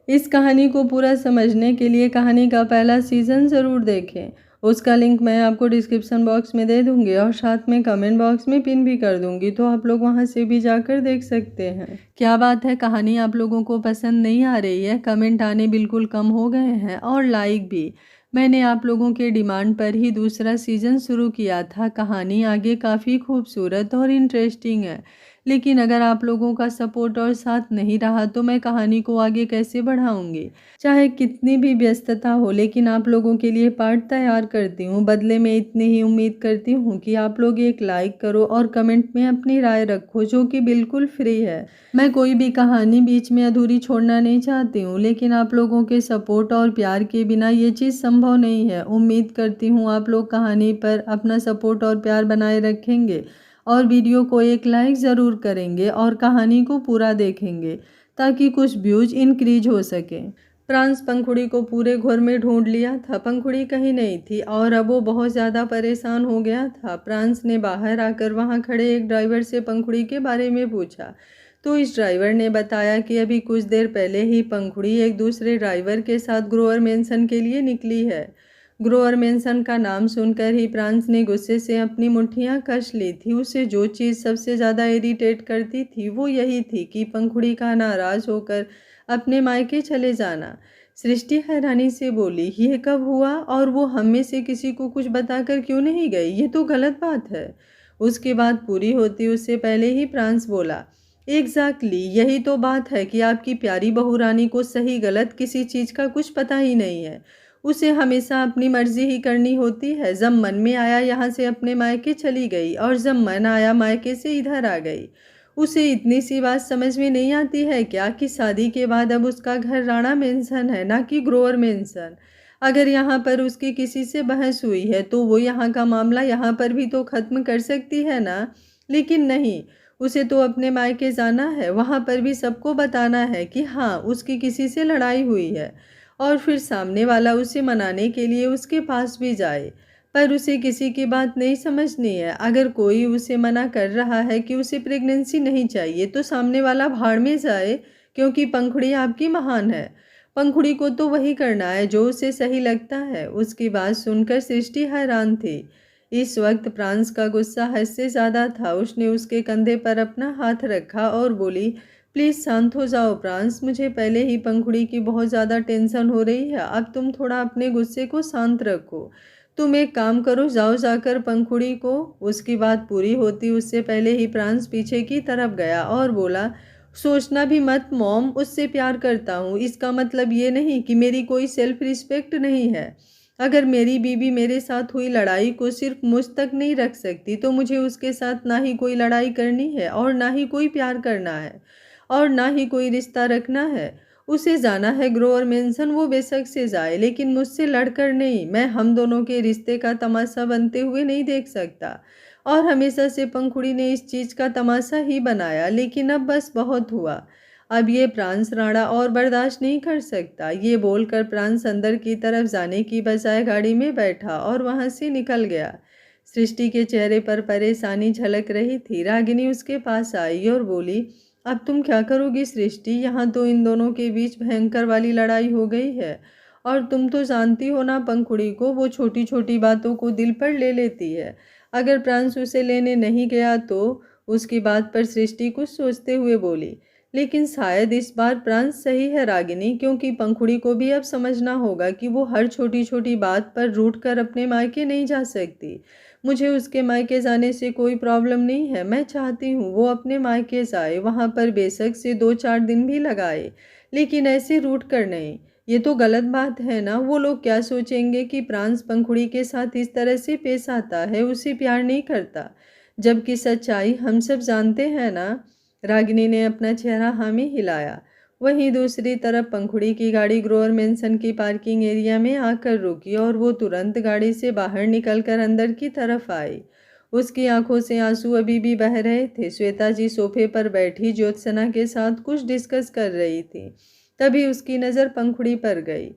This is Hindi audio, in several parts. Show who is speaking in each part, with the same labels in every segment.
Speaker 1: इस कहानी को पूरा समझने के लिए कहानी का पहला सीज़न ज़रूर देखें। उसका लिंक मैं आपको डिस्क्रिप्शन बॉक्स में दे दूँगी और साथ में कमेंट बॉक्स में पिन भी कर दूँगी, तो आप लोग वहाँ से भी जाकर देख सकते हैं। क्या बात है, कहानी आप लोगों को पसंद नहीं आ रही है? कमेंट आने बिल्कुल कम हो गए हैं और लाइक भी। मैंने आप लोगों के डिमांड पर ही दूसरा सीज़न शुरू किया था। कहानी आगे काफ़ी खूबसूरत और इंटरेस्टिंग है, लेकिन अगर आप लोगों का सपोर्ट और साथ नहीं रहा तो मैं कहानी को आगे कैसे बढ़ाऊंगी। चाहे कितनी भी व्यस्तता हो, लेकिन आप लोगों के लिए पार्ट तैयार करती हूँ। बदले में इतनी ही उम्मीद करती हूँ कि आप लोग एक लाइक करो और कमेंट में अपनी राय रखो, जो कि बिल्कुल फ्री है। मैं कोई भी कहानी बीच में अधूरी छोड़ना नहीं चाहती हूँ, लेकिन आप लोगों के सपोर्ट और प्यार के बिना ये चीज़ संभव नहीं है। उम्मीद करती हूँ आप लोग कहानी पर अपना सपोर्ट और प्यार बनाए रखेंगे और वीडियो को एक लाइक ज़रूर करेंगे और कहानी को पूरा देखेंगे, ताकि कुछ व्यूज इंक्रीज हो सके। फ्रांस पंखुड़ी को पूरे घर में ढूंढ लिया था, पंखुड़ी कहीं नहीं थी और अब वो बहुत ज़्यादा परेशान हो गया था। फ्रांस ने बाहर आकर वहां खड़े एक ड्राइवर से पंखुड़ी के बारे में पूछा, तो इस ड्राइवर ने बताया कि अभी कुछ देर पहले ही पंखुड़ी एक दूसरे ड्राइवर के साथ ग्रोवर मेंशन के लिए निकली है। ग्रोवर मेंशन का नाम सुनकर ही फ्रांस ने गुस्से से अपनी मुट्ठियां कस ली थी। उसे जो चीज़ सबसे ज़्यादा इरिटेट करती थी वो यही थी कि पंखुड़ी का नाराज़ होकर अपने मायके चले जाना। सृष्टि हैरानी से बोली, ये कब हुआ और वो हम में से किसी को कुछ बताकर क्यों नहीं गई? ये तो गलत बात है। उसकी बात पूरी होती उससे पहले ही फ्रांस बोला, एग्जैक्टली यही तो बात है कि आपकी प्यारी बहू रानी को सही गलत किसी चीज़ का कुछ पता ही नहीं है। उसे हमेशा अपनी मर्जी ही करनी होती है। जब मन में आया यहाँ से अपने मायके चली गई और जब मन आया मायके से इधर आ गई। उसे इतनी सी बात समझ में नहीं आती है क्या कि शादी के बाद अब उसका घर राणा मेंशन है, ना कि ग्रोवर मेंशन। अगर यहाँ पर उसकी किसी से बहस हुई है तो वो यहाँ का मामला यहाँ पर भी तो ख़त्म कर सकती है ना, लेकिन नहीं। उसे तो अपने मायके जाना है, वहाँ पर भी सबको बताना है कि हाँ उसकी किसी से लड़ाई हुई है और फिर सामने वाला उसे मनाने के लिए उसके पास भी जाए। पर उसे किसी की बात नहीं समझनी है। अगर कोई उसे मना कर रहा है कि उसे प्रेगनेंसी नहीं चाहिए तो सामने वाला भाड़ में जाए, क्योंकि पंखुड़ी आपकी महान है। पंखुड़ी को तो वही करना है जो उसे सही लगता है। उसकी बात सुनकर सृष्टि हैरान थी। इस वक्त फ्रांस का गुस्सा हद से ज़्यादा था। उसने उसके कंधे पर अपना हाथ रखा और बोली, प्लीज़ शांत हो जाओ फ्रांस, मुझे पहले ही पंखुड़ी की बहुत ज़्यादा टेंशन हो रही है। अब तुम थोड़ा अपने गुस्से को शांत रखो। तुम एक काम करो, जाओ जाकर पंखुड़ी को। उसकी बात पूरी होती उससे पहले ही फ्रांस पीछे की तरफ गया और बोला, सोचना भी मत मॉम, उससे प्यार करता हूँ इसका मतलब ये नहीं कि मेरी कोई सेल्फ रिस्पेक्ट नहीं है। अगर मेरी बीवी मेरे साथ हुई लड़ाई को सिर्फ मुझ तक नहीं रख सकती तो मुझे उसके साथ ना ही कोई लड़ाई करनी है और ना ही कोई प्यार करना है और ना ही कोई रिश्ता रखना है। उसे जाना है ग्रोवर मेंशन, वो बेशक से जाए, लेकिन मुझसे लड़कर नहीं। मैं हम दोनों के रिश्ते का तमाशा बनते हुए नहीं देख सकता। और हमेशा से पंखुड़ी ने इस चीज़ का तमाशा ही बनाया, लेकिन अब बस बहुत हुआ। अब ये फ्रांस राणा और बर्दाश्त नहीं कर सकता। ये बोलकर फ्रांस अंदर की तरफ जाने की बजाय गाड़ी में बैठा और वहां से निकल गया। सृष्टि के चेहरे पर परेशानी झलक रही थी। रागिनी उसके पास आई और बोली, अब तुम क्या करोगी सृष्टि? यहाँ तो इन दोनों के बीच भयंकर वाली लड़ाई हो गई है और तुम तो जानती हो ना पंखुड़ी को, वो छोटी छोटी बातों को दिल पर ले लेती है। अगर फ्रांस उसे लेने नहीं गया तो? उसकी बात पर सृष्टि कुछ सोचते हुए बोली, लेकिन शायद इस बार फ्रांस सही है रागिनी, क्योंकि पंखुड़ी को भी अब समझना होगा कि वो हर छोटी छोटी बात पर रूठ कर अपने मायके नहीं जा सकती। मुझे उसके मायके जाने से कोई प्रॉब्लम नहीं है। मैं चाहती हूँ वो अपने मायके जाए, वहाँ पर बेशक से 2-4 दिन भी लगाए, लेकिन ऐसे रूठ कर नहीं। ये तो गलत बात है ना। वो लोग क्या सोचेंगे कि फ्रांस पंखुड़ी के साथ इस तरह से पेश आता है, उसे प्यार नहीं करता, जबकि सच्चाई हम सब जानते हैं ना। रागिनी ने अपना चेहरा हामी हिलाया। वहीं दूसरी तरफ पंखुड़ी की गाड़ी ग्रोवर मेंशन की पार्किंग एरिया में आकर रुकी और वो तुरंत गाड़ी से बाहर निकलकर अंदर की तरफ आई। उसकी आंखों से आंसू अभी भी बह रहे थे। श्वेता जी सोफे पर बैठी ज्योत्सना के साथ कुछ डिस्कस कर रही थी। तभी उसकी नज़र पंखुड़ी पर गई।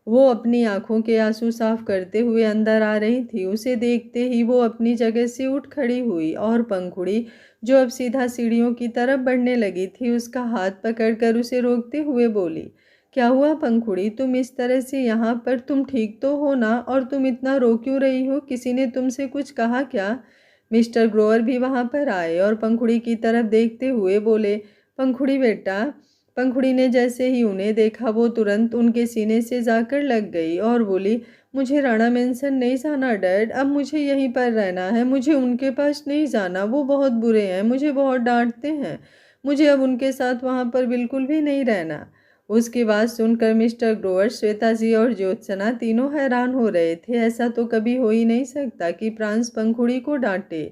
Speaker 1: वो अपनी आंखों के आंसू साफ करते हुए अंदर आ रही थी। उसे देखते ही वो अपनी जगह से उठ खड़ी हुई और पंखुड़ी, जो अब सीधा सीढ़ियों की तरफ बढ़ने लगी थी, उसका हाथ पकड़कर उसे रोकते हुए बोली, क्या हुआ पंखुड़ी, तुम इस तरह से यहाँ पर? तुम ठीक तो हो ना? और तुम इतना रो क्यों रही हो? किसी ने तुमसे कुछ कहा क्या? मिस्टर ग्रोवर भी वहाँ पर आए और पंखुड़ी की तरफ देखते हुए बोले, पंखुड़ी बेटा। पंखुड़ी ने जैसे ही उन्हें देखा वो तुरंत उनके सीने से जाकर लग गई और बोली, मुझे राणा मेंशन नहीं जाना डैड, अब मुझे यहीं पर रहना है, मुझे उनके पास नहीं जाना, वो बहुत बुरे हैं, मुझे बहुत डांटते हैं, मुझे अब उनके साथ वहाँ पर बिल्कुल भी नहीं रहना। उसकी बात सुनकर मिस्टर ग्रोवर, श्वेता जी और ज्योत्सना तीनों हैरान हो रहे थे। ऐसा तो कभी हो ही नहीं सकता कि प्रांस पंखुड़ी को डांटे।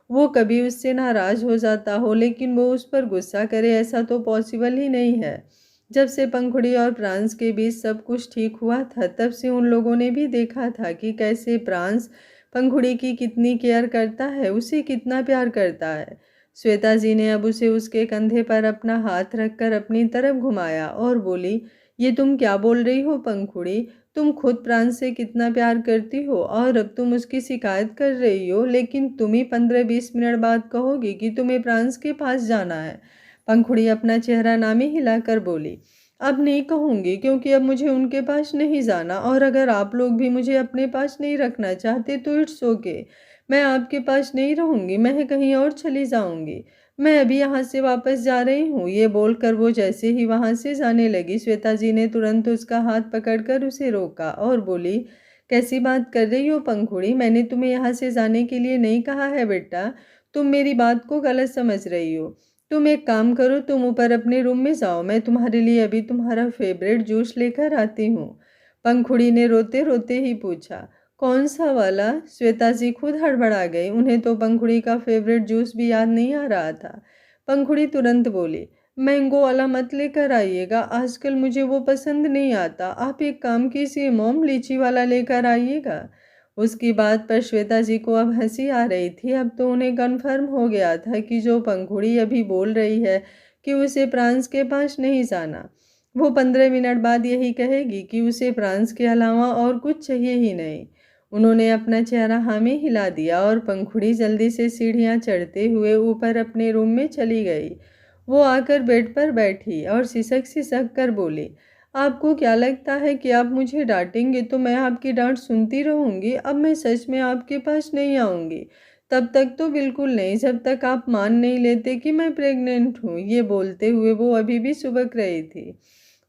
Speaker 1: वो कभी उससे नाराज हो जाता हो लेकिन वो उस पर गुस्सा करे, ऐसा तो पॉसिबल ही नहीं है। जब से पंखुड़ी और प्रांस के बीच सब कुछ ठीक हुआ था तब से उन लोगों ने भी देखा था कि कैसे प्रांस पंखुड़ी की कितनी केयर करता है, उसे कितना प्यार करता है। श्वेता जी ने अब उसे उसके कंधे पर अपना हाथ रखकर अपनी तरफ घुमाया और बोली, ये तुम क्या बोल रही हो पंखुड़ी? तुम खुद प्रांस से कितना प्यार करती हो और अब तुम उसकी शिकायत कर रही हो, लेकिन तुम ही 15-20 मिनट बाद कहोगी कि तुम्हें प्रांस के पास जाना है। पंखुड़ी अपना चेहरा नामी हिलाकर बोली, अब नहीं कहूँगी क्योंकि अब मुझे उनके पास नहीं जाना, और अगर आप लोग भी मुझे अपने पास नहीं रखना चाहते तो इट्स ओके, मैं आपके पास नहीं रहूँगी, मैं कहीं और चली जाऊँगी, मैं अभी यहाँ से वापस जा रही हूँ। ये बोलकर वो जैसे ही वहाँ से जाने लगी, श्वेता जी ने तुरंत उसका हाथ पकड़कर उसे रोका और बोली, कैसी बात कर रही हो पंखुड़ी, मैंने तुम्हें यहाँ से जाने के लिए नहीं कहा है बेटा, तुम मेरी बात को गलत समझ रही हो। तुम एक काम करो, तुम ऊपर अपने रूम में जाओ, मैं तुम्हारे लिए अभी तुम्हारा फेवरेट जूस लेकर आती हूँ। पंखुड़ी ने रोते रोते ही पूछा, कौन सा वाला? श्वेता जी खुद हड़बड़ा गई, उन्हें तो पंखुड़ी का फेवरेट जूस भी याद नहीं आ रहा था। पंखुड़ी तुरंत बोली, मैंगो वाला मत लेकर आइएगा, आजकल मुझे वो पसंद नहीं आता, आप एक काम कीजिए मॉम, लीची वाला लेकर आइएगा। उसकी बात पर श्वेता जी को अब हंसी आ रही थी। अब तो उन्हें कन्फर्म हो गया था कि जो पंखुड़ी अभी बोल रही है कि उसे प्रांस के पास नहीं जाना, वो 15 मिनट बाद यही कहेगी कि उसे प्रांस के अलावा और कुछ चाहिए ही नहीं। उन्होंने अपना चेहरा हाँ में हिला दिया और पंखुड़ी जल्दी से सीढ़ियाँ चढ़ते हुए ऊपर अपने रूम में चली गई। वो आकर बेड पर बैठी और सिसक सिसक कर बोली, आपको क्या लगता है कि आप मुझे डांटेंगे तो मैं आपकी डांट सुनती रहूंगी? अब मैं सच में आपके पास नहीं आऊंगी, तब तक तो बिल्कुल नहीं, जब तक आप मान नहीं लेते कि मैं प्रेग्नेंट हूँ। ये बोलते हुए वो अभी भी सुबक रही थी।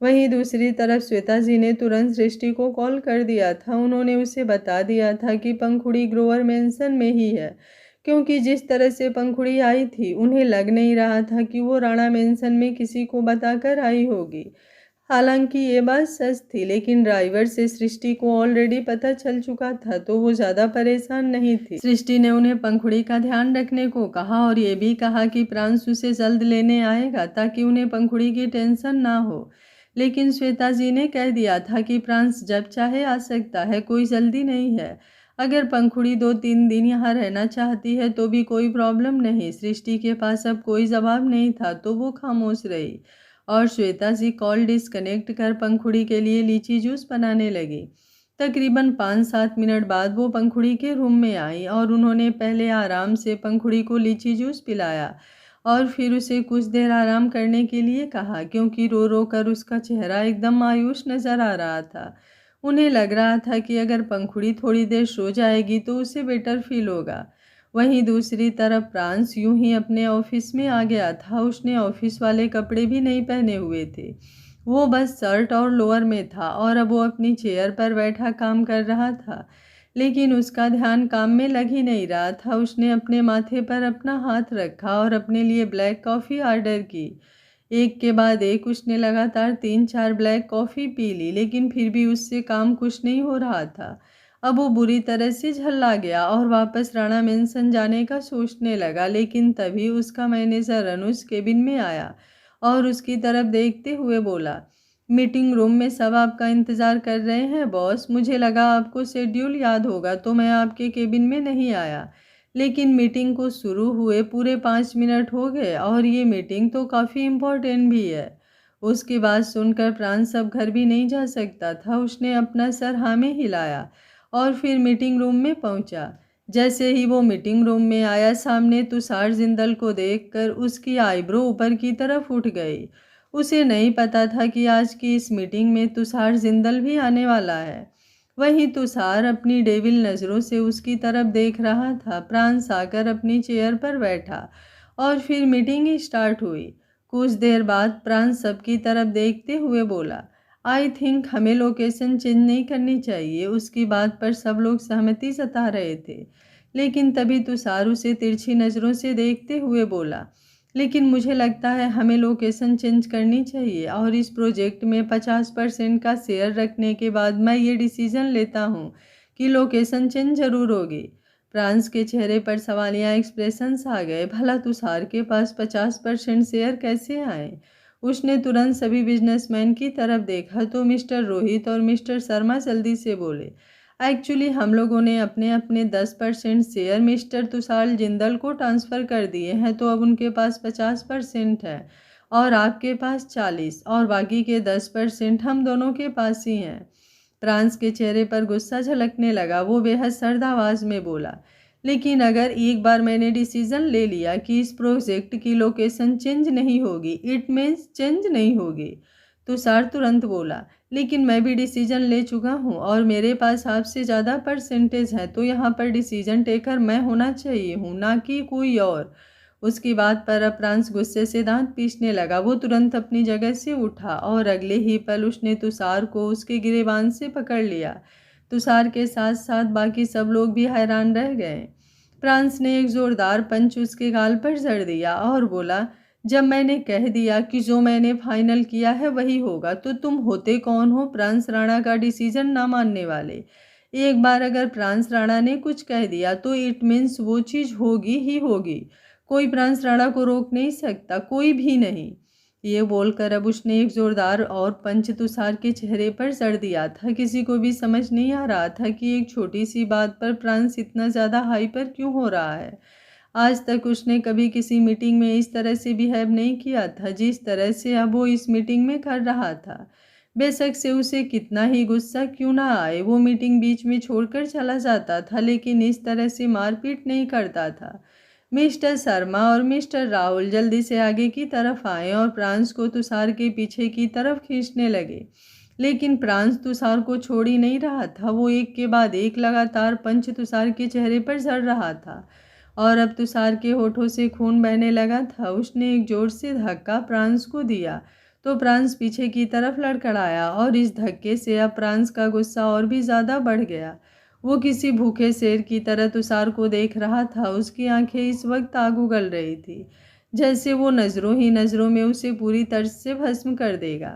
Speaker 1: वहीं दूसरी तरफ श्वेता जी ने तुरंत सृष्टि को कॉल कर दिया था। उन्होंने उसे बता दिया था कि पंखुड़ी ग्रोवर मेंशन में ही है, क्योंकि जिस तरह से पंखुड़ी आई थी उन्हें लग नहीं रहा था कि वो राणा मेंशन में किसी को बताकर आई होगी। हालांकि ये बात सच थी, लेकिन ड्राइवर से सृष्टि को ऑलरेडी पता चल चुका था तो वो ज़्यादा परेशान नहीं थी। सृष्टि ने उन्हें पंखुड़ी का ध्यान रखने को कहा और ये भी कहा कि प्रांशु उसे जल्द लेने आएगा ताकि उन्हें पंखुड़ी की टेंशन ना हो। लेकिन श्वेता जी ने कह दिया था कि प्रांस जब चाहे आ सकता है, कोई जल्दी नहीं है। अगर पंखुड़ी 2-3 दिन यहाँ रहना चाहती है तो भी कोई प्रॉब्लम नहीं। सृष्टि के पास अब कोई जवाब नहीं था तो वो खामोश रही और श्वेता जी कॉल डिस्कनेक्ट कर पंखुड़ी के लिए लीची जूस बनाने लगी। तकरीबन 5-7 मिनट बाद वो पंखुड़ी के रूम में आई और उन्होंने पहले आराम से पंखुड़ी को लीची जूस पिलाया और फिर उसे कुछ देर आराम करने के लिए कहा, क्योंकि रो रो कर उसका चेहरा एकदम मायूस नजर आ रहा था। उन्हें लग रहा था कि अगर पंखुड़ी थोड़ी देर सो जाएगी तो उसे बेटर फील होगा। वहीं दूसरी तरफ प्रांस यूं ही अपने ऑफिस में आ गया था। उसने ऑफिस वाले कपड़े भी नहीं पहने हुए थे, वो बस शर्ट और लोअर में था और अब वो अपनी चेयर पर बैठा काम कर रहा था, लेकिन उसका ध्यान काम में लग ही नहीं रहा था। उसने अपने माथे पर अपना हाथ रखा और अपने लिए ब्लैक कॉफ़ी ऑर्डर की। एक के बाद एक उसने लगातार 3-4 ब्लैक कॉफ़ी पी ली, लेकिन फिर भी उससे काम कुछ नहीं हो रहा था। अब वो बुरी तरह से झल्ला गया और वापस राणा मेंशन जाने का सोचने लगा, लेकिन तभी उसका मैनेजर अनुज केबिन में आया और उसकी तरफ देखते हुए बोला, मीटिंग रूम में सब आपका इंतज़ार कर रहे हैं बॉस। मुझे लगा आपको शेड्यूल याद होगा तो मैं आपके केबिन में नहीं आया, लेकिन मीटिंग को शुरू हुए पूरे 5 मिनट हो गए और ये मीटिंग तो काफ़ी इम्पोर्टेंट भी है। उसकी बात सुनकर प्रांस अब घर भी नहीं जा सकता था। उसने अपना सर हाँ में हिलाया और फिर मीटिंग रूम में पहुंचा। जैसे ही वो मीटिंग रूम में आया, सामने तुषार जिंदल को देखकर उसकी आईब्रो ऊपर की तरफ उठ गई। उसे नहीं पता था कि आज की इस मीटिंग में तुषार जिंदल भी आने वाला है। वहीं तुषार अपनी डेविल नज़रों से उसकी तरफ देख रहा था। प्रांस आकर अपनी चेयर पर बैठा और फिर मीटिंग स्टार्ट हुई। कुछ देर बाद प्रांस सबकी तरफ देखते हुए बोला, आई थिंक हमें लोकेशन चेंज नहीं करनी चाहिए। उसकी बात पर सब लोग सहमति जता रहे थे, लेकिन तभी तुषार उसे तिरछी नज़रों से देखते हुए बोला, लेकिन मुझे लगता है हमें लोकेशन चेंज करनी चाहिए और इस प्रोजेक्ट में 50% का शेयर रखने के बाद मैं ये डिसीजन लेता हूँ कि लोकेशन चेंज जरूर होगी। फ्रांस के चेहरे पर सवालिया एक्सप्रेशंस आ गए। भला तुषार के पास 50% शेयर कैसे आए? उसने तुरंत सभी बिजनेसमैन की तरफ देखा तो मिस्टर रोहित और मिस्टर शर्मा जल्दी से बोले, एक्चुअली हम लोगों ने अपने अपने 10% शेयर मिस्टर तुषार जिंदल को ट्रांसफ़र कर दिए हैं, तो अब उनके पास 50% है और आपके पास 40 और बाकी के 10% हम दोनों के पास ही हैं। फ्रांस के चेहरे पर गुस्सा झलकने लगा। वो बेहद सर्द आवाज़ में बोला, लेकिन अगर एक बार मैंने डिसीजन ले लिया कि इस प्रोजेक्ट की लोकेशन चेंज नहीं होगी, इट मीन्स चेंज नहीं होगी। तुषार तुरंत बोला, लेकिन मैं भी डिसीजन ले चुका हूँ और मेरे पास आपसे ज़्यादा परसेंटेज है, तो यहाँ पर डिसीजन टेकर मैं होना चाहिए हूँ, ना कि कोई और। उसकी बात पर अब फ्रांस गुस्से से दांत पीसने लगा। वो तुरंत अपनी जगह से उठा और अगले ही पल उसने तुषार को उसके गिरेबान से पकड़ लिया। तुषार के साथ साथ बाकी सब लोग भी हैरान रह गए। फ्रांस ने एक जोरदार पंच उसके गाल पर जड़ दिया और बोला, जब मैंने कह दिया कि जो मैंने फाइनल किया है वही होगा, तो तुम होते कौन हो प्रांस राणा का डिसीजन ना मानने वाले? एक बार अगर प्रांस राणा ने कुछ कह दिया तो इट मीन्स वो चीज़ होगी ही होगी। कोई प्रांस राणा को रोक नहीं सकता, कोई भी नहीं। ये बोलकर अब उसने एक जोरदार और पंच तुषार के चेहरे पर जड़ दिया था। किसी को भी समझ नहीं आ रहा था कि एक छोटी सी बात पर प्रांस इतना ज़्यादा हाइपर क्यों हो रहा है। आज तक उसने कभी किसी मीटिंग में इस तरह से बिहेव नहीं किया था जिस तरह से अब वो इस मीटिंग में कर रहा था। बेशक से उसे कितना ही गुस्सा क्यों ना आए, वो मीटिंग बीच में छोड़कर चला जाता था, लेकिन इस तरह से मारपीट नहीं करता था। मिस्टर शर्मा और मिस्टर राहुल जल्दी से आगे की तरफ आए और प्रांस को तुषार के पीछे की तरफ खींचने लगे, लेकिन प्रांस तुषार को छोड़ ही नहीं रहा था। वो एक के बाद एक लगातार पंच तुषार के चेहरे पर जड़ रहा था और अब तुषार के होठों से खून बहने लगा था। उसने एक जोर से धक्का प्रांस को दिया तो प्रांस पीछे की तरफ लड़खड़ाया और इस धक्के से अब प्रांस का गुस्सा और भी ज़्यादा बढ़ गया। वो किसी भूखे शेर की तरह तुषार को देख रहा था। उसकी आंखें इस वक्त आग उगल रही थी, जैसे वो नज़रों ही नज़रों में उसे पूरी तरह से भस्म कर देगा।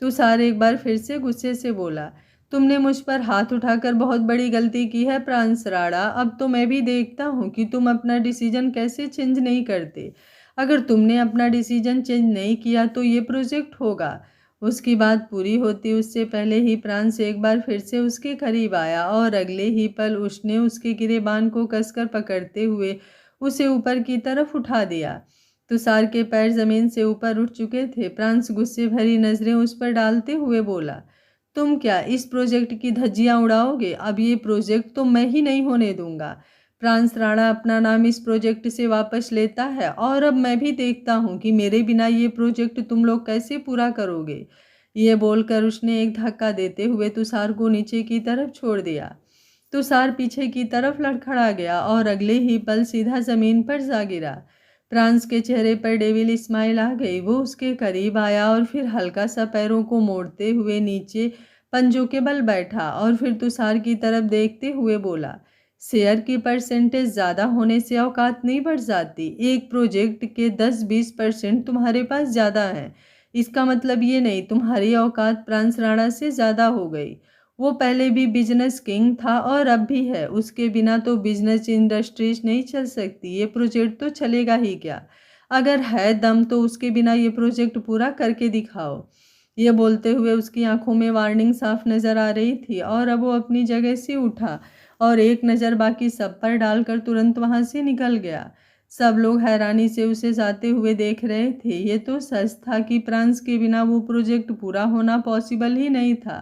Speaker 1: तुषार एक बार फिर से गुस्से से बोला, तुमने मुझ पर हाथ उठाकर बहुत बड़ी गलती की है प्रांस राणा। अब तो मैं भी देखता हूँ कि तुम अपना डिसीजन कैसे चेंज नहीं करते। अगर तुमने अपना डिसीजन चेंज नहीं किया तो ये प्रोजेक्ट होगा। उसकी बात पूरी होती उससे पहले ही प्रांस एक बार फिर से उसके करीब आया और अगले ही पल उसने उसके गिरेबान को कसकर पकड़ते हुए उसे ऊपर की तरफ उठा दिया। तुषार के पैर जमीन से ऊपर उठ चुके थे। प्रांस गुस्से भरी नजरें उस पर डालते हुए बोला, तुम क्या इस प्रोजेक्ट की धज्जियां उड़ाओगे? अब ये प्रोजेक्ट तो मैं ही नहीं होने दूंगा। प्रांस राणा अपना नाम इस प्रोजेक्ट से वापस लेता है और अब मैं भी देखता हूँ कि मेरे बिना ये प्रोजेक्ट तुम लोग कैसे पूरा करोगे। ये बोलकर उसने एक धक्का देते हुए तुषार को नीचे की तरफ छोड़ दिया। तुषार पीछे की तरफ लड़खड़ा गया और अगले ही पल सीधा जमीन पर जा गिरा। फ्रांस के चेहरे पर डेविल स्माइल आ गई। वो उसके करीब आया और फिर हल्का सा पैरों को मोड़ते हुए नीचे पंजों के बल बैठा और फिर तुषार की तरफ देखते हुए बोला, शेयर की परसेंटेज ज़्यादा होने से औकात नहीं बढ़ जाती। एक प्रोजेक्ट के 10-20% तुम्हारे पास ज़्यादा है, इसका मतलब ये नहीं तुम्हारी औकात प्रांस राणा से ज़्यादा हो गई। वो पहले भी बिजनेस किंग था और अब भी है। उसके बिना तो बिजनेस इंडस्ट्रीज नहीं चल सकती। ये प्रोजेक्ट तो चलेगा ही क्या? अगर है दम तो उसके बिना ये प्रोजेक्ट पूरा करके दिखाओ। ये बोलते हुए उसकी आंखों में वार्निंग साफ नजर आ रही थी और अब वो अपनी जगह से उठा और एक नज़र बाकी सब पर डालकर तुरंत वहां से निकल गया। सब लोग हैरानी से उसे जाते हुए देख रहे थे। ये तो सच था कि फ्रांस के बिना वो प्रोजेक्ट पूरा होना पॉसिबल ही नहीं था।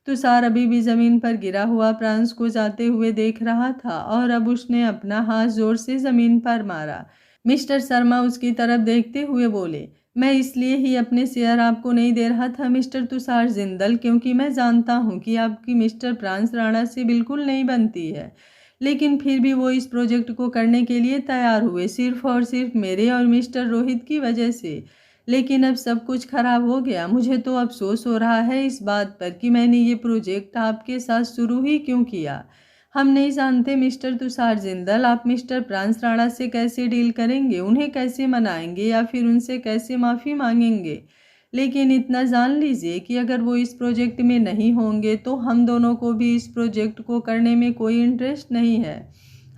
Speaker 1: तुषार अभी भी जमीन पर गिरा हुआ फ्रांस को जाते हुए देख रहा था और अब उसने अपना हाथ जोर से जमीन पर मारा। मिस्टर शर्मा उसकी तरफ देखते हुए बोले, मैं इसलिए ही अपने शेयर आपको नहीं दे रहा था मिस्टर तुषार जिंदल, क्योंकि मैं जानता हूँ कि आपकी मिस्टर प्रांस राणा से बिल्कुल नहीं बनती है। लेकिन फिर भी वो इस प्रोजेक्ट को करने के लिए तैयार हुए, सिर्फ और सिर्फ मेरे और मिस्टर रोहित की वजह से। लेकिन अब सब कुछ खराब हो गया। मुझे तो अफसोस हो रहा है इस बात पर कि मैंने ये प्रोजेक्ट आपके साथ शुरू ही क्यों किया। हम नहीं जानते मिस्टर तुषार जिंदल, आप मिस्टर प्रांस राणा से कैसे डील करेंगे, उन्हें कैसे मनाएंगे या फिर उनसे कैसे माफ़ी मांगेंगे। लेकिन इतना जान लीजिए कि अगर वो इस प्रोजेक्ट में नहीं होंगे तो हम दोनों को भी इस प्रोजेक्ट को करने में कोई इंटरेस्ट नहीं है।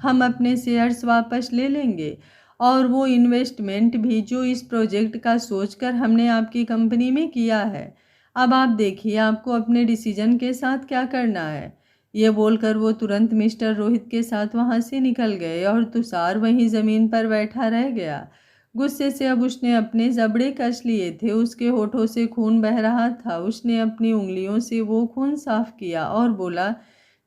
Speaker 1: हम अपने शेयर्स वापस ले लेंगे और वो इन्वेस्टमेंट भी जो इस प्रोजेक्ट का सोचकर हमने आपकी कंपनी में किया है। अब आप देखिए आपको अपने डिसीजन के साथ क्या करना है। ये बोलकर वो तुरंत मिस्टर रोहित के साथ वहाँ से निकल गए और तुषार वहीं ज़मीन पर बैठा रह गया। गुस्से से अब उसने अपने जबड़े कस लिए थे, उसके होठों से खून बह रहा था। उसने अपनी उंगलियों से वो खून साफ किया और बोला,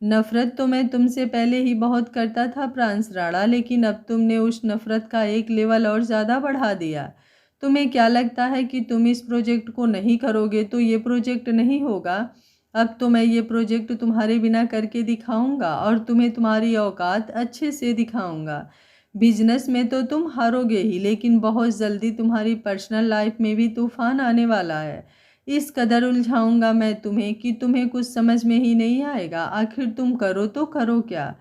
Speaker 1: नफरत तो मैं तुमसे पहले ही बहुत करता था प्रांस राणा, लेकिन अब तुमने उस नफरत का एक लेवल और ज़्यादा बढ़ा दिया। तुम्हें क्या लगता है कि तुम इस प्रोजेक्ट को नहीं करोगे तो ये प्रोजेक्ट नहीं होगा? अब तो मैं ये प्रोजेक्ट तुम्हारे बिना करके दिखाऊंगा और तुम्हें तुम्हारी औकात अच्छे से दिखाऊंगा। बिजनेस में तो तुम हारोगे ही, लेकिन बहुत जल्दी तुम्हारी पर्सनल लाइफ में भी तूफान आने वाला है। इस कदर उलझाऊंगा मैं तुम्हें कि तुम्हें कुछ समझ में ही नहीं आएगा। आखिर तुम करो तो करो क्या?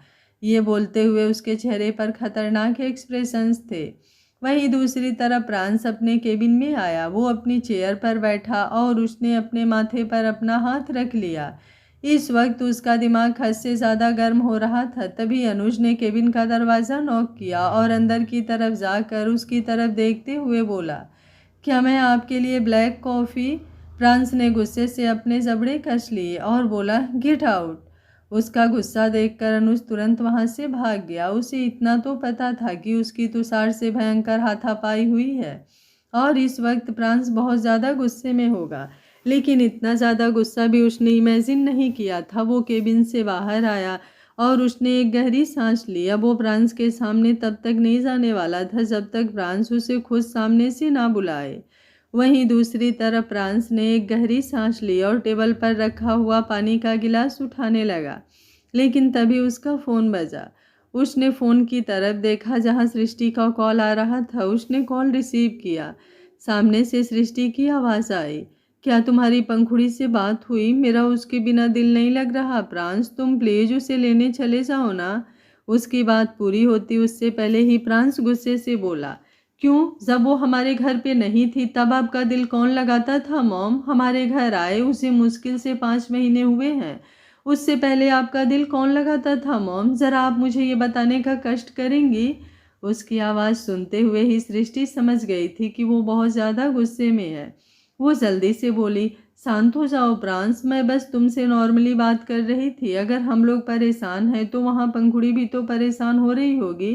Speaker 1: ये बोलते हुए उसके चेहरे पर खतरनाक एक्सप्रेशंस थे। वहीं दूसरी तरफ प्रांस अपने केबिन में आया। वो अपनी चेयर पर बैठा और उसने अपने माथे पर अपना हाथ रख लिया। इस वक्त उसका दिमाग हद से ज़्यादा गर्म हो रहा था। तभी अनुज ने केबिन का दरवाज़ा नॉक किया और अंदर की तरफ जाकर उसकी तरफ देखते हुए बोला, क्या मैं आपके लिए ब्लैक कॉफ़ी? प्रांस ने गुस्से से अपने जबड़े कस लिए और बोला, गेट आउट। उसका गुस्सा देखकर अनुज तुरंत वहां से भाग गया। उसे इतना तो पता था कि उसकी तुषार से भयंकर हाथापाई हुई है और इस वक्त प्रांस बहुत ज़्यादा गुस्से में होगा, लेकिन इतना ज़्यादा गुस्सा भी उसने इमेजिन नहीं किया था। वो केबिन से बाहर आया और उसने एक गहरी सांस ली। अब वो प्रांस के सामने तब तक नहीं जाने वाला था जब तक प्रांस उसे खुद सामने से ना बुलाए। वहीं दूसरी तरफ प्रांस ने एक गहरी सांस ली और टेबल पर रखा हुआ पानी का गिलास उठाने लगा, लेकिन तभी उसका फ़ोन बजा। उसने फ़ोन की तरफ देखा जहां सृष्टि का कॉल आ रहा था। उसने कॉल रिसीव किया। सामने से सृष्टि की आवाज़ आई, क्या तुम्हारी पंखुड़ी से बात हुई? मेरा उसके बिना दिल नहीं लग रहा प्रांस, तुम प्लीज़ उसे लेने चले जाओ ना। उसकी बात पूरी होती उससे पहले ही प्रांस गुस्से से बोला, क्यों? जब वो हमारे घर पे नहीं थी तब आपका दिल कौन लगाता था मॉम? हमारे घर आए उसे मुश्किल से 5 महीने हुए हैं। उससे पहले आपका दिल कौन लगाता था मॉम? ज़रा आप मुझे ये बताने का कष्ट करेंगी? उसकी आवाज़ सुनते हुए ही सृष्टि समझ गई थी कि वो बहुत ज़्यादा गुस्से में है। वो जल्दी से बोली, शांत हो जाओ प्रांस, मैं बस तुमसे नॉर्मली बात कर रही थी। अगर हम लोग परेशान हैं तो वहाँ पंखुड़ी भी तो परेशान हो रही होगी।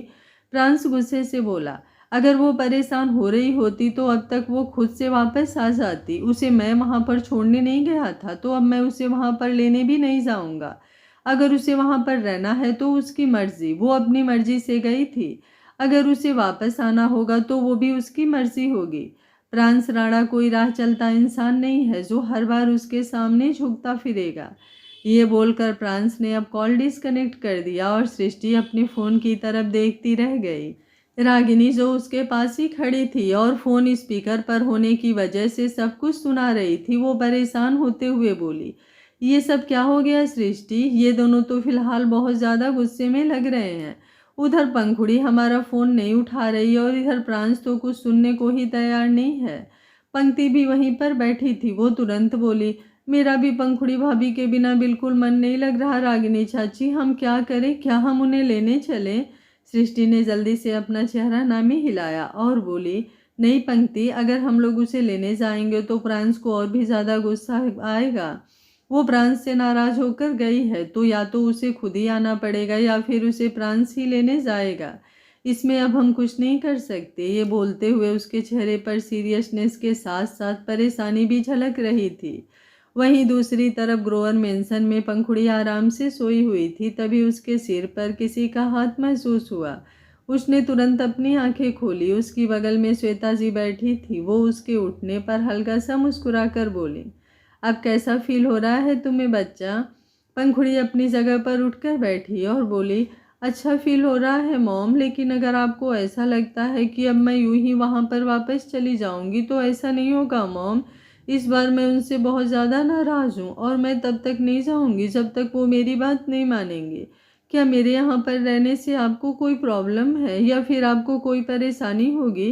Speaker 1: प्रांस गुस्से से बोला, अगर वो परेशान हो रही होती तो अब तक वो खुद से वापस आ जाती। उसे मैं वहाँ पर छोड़ने नहीं गया था तो अब मैं उसे वहाँ पर लेने भी नहीं जाऊँगा। अगर उसे वहाँ पर रहना है तो उसकी मर्जी, वो अपनी मर्जी से गई थी। अगर उसे वापस आना होगा तो वो भी उसकी मर्जी होगी। प्रांस राणा कोई राह चलता इंसान नहीं है जो हर बार उसके सामने झुकता फिरेगा। ये बोलकर प्रांस ने अब कॉल डिस्कनेक्ट कर दिया और सृष्टि अपने फ़ोन की तरफ देखती रह गई। रागिनी जो उसके पास ही खड़ी थी और फ़ोन स्पीकर पर होने की वजह से सब कुछ सुना रही थी, वो परेशान होते हुए बोली, ये सब क्या हो गया सृष्टि? ये दोनों तो फिलहाल बहुत ज़्यादा गुस्से में लग रहे हैं। उधर पंखुड़ी हमारा फ़ोन नहीं उठा रही और इधर प्रांस तो कुछ सुनने को ही तैयार नहीं है। पंक्ति भी वहीं पर बैठी थी। वो तुरंत बोली, मेरा भी पंखुड़ी भाभी के बिना बिल्कुल मन नहीं लग रहा रागिनी चाची, हम क्या करें? क्या हम उन्हें लेने चलें? सृष्टि ने जल्दी से अपना चेहरा नामी हिलाया और बोली, नहीं पंक्ति, अगर हम लोग उसे लेने जाएंगे तो प्रांस को और भी ज़्यादा गुस्सा आएगा। वो प्रांस से नाराज होकर गई है तो या तो उसे खुद ही आना पड़ेगा या फिर उसे प्रांस ही लेने जाएगा। इसमें अब हम कुछ नहीं कर सकते। ये बोलते हुए उसके चेहरे पर सीरियसनेस के साथ साथ परेशानी भी झलक रही थी। वहीं दूसरी तरफ ग्रोवर मेंशन में पंखुड़ी आराम से सोई हुई थी। तभी उसके सिर पर किसी का हाथ महसूस हुआ। उसने तुरंत अपनी आंखें खोली। उसकी बगल में श्वेता जी बैठी थी। वो उसके उठने पर हल्का सा मुस्कुराकर बोली, अब कैसा फील हो रहा है तुम्हें बच्चा? पंखुड़ी अपनी जगह पर उठकर बैठी और बोली, अच्छा फील हो रहा है मॉम, लेकिन अगर आपको ऐसा लगता है कि अब मैं यूं ही वहां पर वापस चली जाऊंगी तो ऐसा नहीं होगा मॉम। इस बार मैं उनसे बहुत ज़्यादा नाराज़ हूँ और मैं तब तक नहीं जाऊंगी जब तक वो मेरी बात नहीं मानेंगे। क्या मेरे यहाँ पर रहने से आपको कोई प्रॉब्लम है या फिर आपको कोई परेशानी होगी?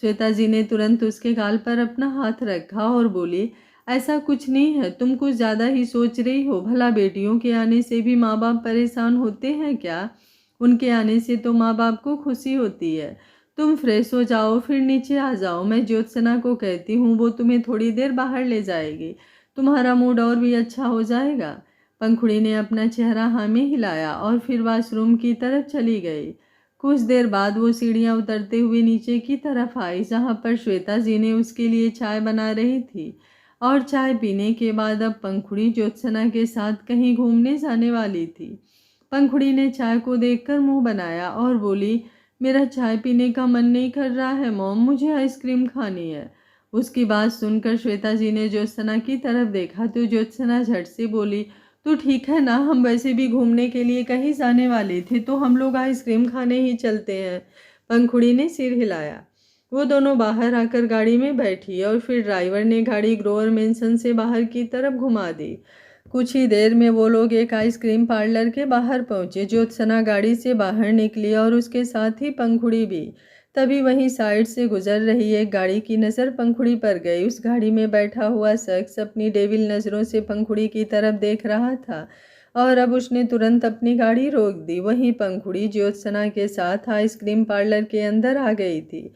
Speaker 1: श्वेता जी ने तुरंत उसके गाल पर अपना हाथ रखा और बोली, ऐसा कुछ नहीं है, तुम कुछ ज़्यादा ही सोच रही हो। भला बेटियों के आने से भी माँ बाप परेशान होते हैं क्या? उनके आने से तो माँ बाप को खुशी होती है। तुम फ्रेश हो जाओ फिर नीचे आ जाओ, मैं ज्योत्सना को कहती हूँ, वो तुम्हें थोड़ी देर बाहर ले जाएगी, तुम्हारा मूड और भी अच्छा हो जाएगा। पंखुड़ी ने अपना चेहरा हाँ में हिलाया और फिर वॉशरूम की तरफ चली गई। कुछ देर बाद वो सीढ़ियाँ उतरते हुए नीचे की तरफ आई, जहाँ पर श्वेता जी ने उसके लिए चाय बना रही थी। और चाय पीने के बाद अब पंखुड़ी ज्योत्सना के साथ कहीं घूमने जाने वाली थी। पंखुड़ी ने चाय को देखकर मुंह बनाया और बोली, मेरा चाय पीने का मन नहीं कर रहा है मॉम, मुझे आइसक्रीम खानी है। उसकी बात सुनकर श्वेता जी ने ज्योत्सना की तरफ देखा तो ज्योत्सना झट से बोली, तो ठीक है ना, हम वैसे भी घूमने के लिए कहीं जाने वाले थे तो हम लोग आइसक्रीम खाने ही चलते हैं। पंखुड़ी ने सिर हिलाया। वो दोनों बाहर आकर गाड़ी में बैठी और फिर ड्राइवर ने गाड़ी ग्रोवर मेंशन से बाहर की तरफ घुमा दी। कुछ ही देर में वो लोग एक आइसक्रीम पार्लर के बाहर पहुंचे। ज्योत्सना गाड़ी से बाहर निकली और उसके साथ ही पंखुड़ी भी। तभी वहीं साइड से गुजर रही एक गाड़ी की नज़र पंखुड़ी पर गई। उस गाड़ी में बैठा हुआ शख्स अपनी डेविल नज़रों से पंखुड़ी की तरफ देख रहा था और अब उसने तुरंत अपनी गाड़ी रोक दी। वहीं पंखुड़ी ज्योत्सना के साथ आइसक्रीम पार्लर के अंदर आ गई थी।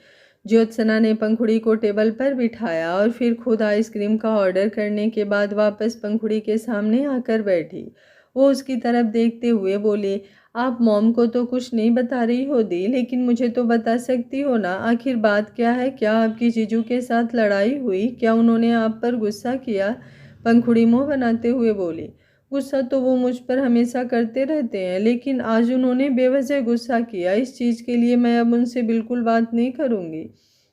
Speaker 1: ज्योत्सना ने पंखुड़ी को टेबल पर बिठाया और फिर खुद आइसक्रीम का ऑर्डर करने के बाद वापस पंखुड़ी के सामने आकर बैठी। वो उसकी तरफ देखते हुए बोली, आप मॉम को तो कुछ नहीं बता रही हो दी, लेकिन मुझे तो बता सकती हो ना, आखिर बात क्या है? क्या आपकी जीजू के साथ लड़ाई हुई? क्या उन्होंने आप पर गुस्सा किया? पंखुड़ी मुंह बनाते हुए बोली, गुस्सा तो वो मुझ पर हमेशा करते रहते हैं, लेकिन आज उन्होंने बेवजह गुस्सा किया। इस चीज़ के लिए मैं अब उनसे बिल्कुल बात नहीं करूँगी।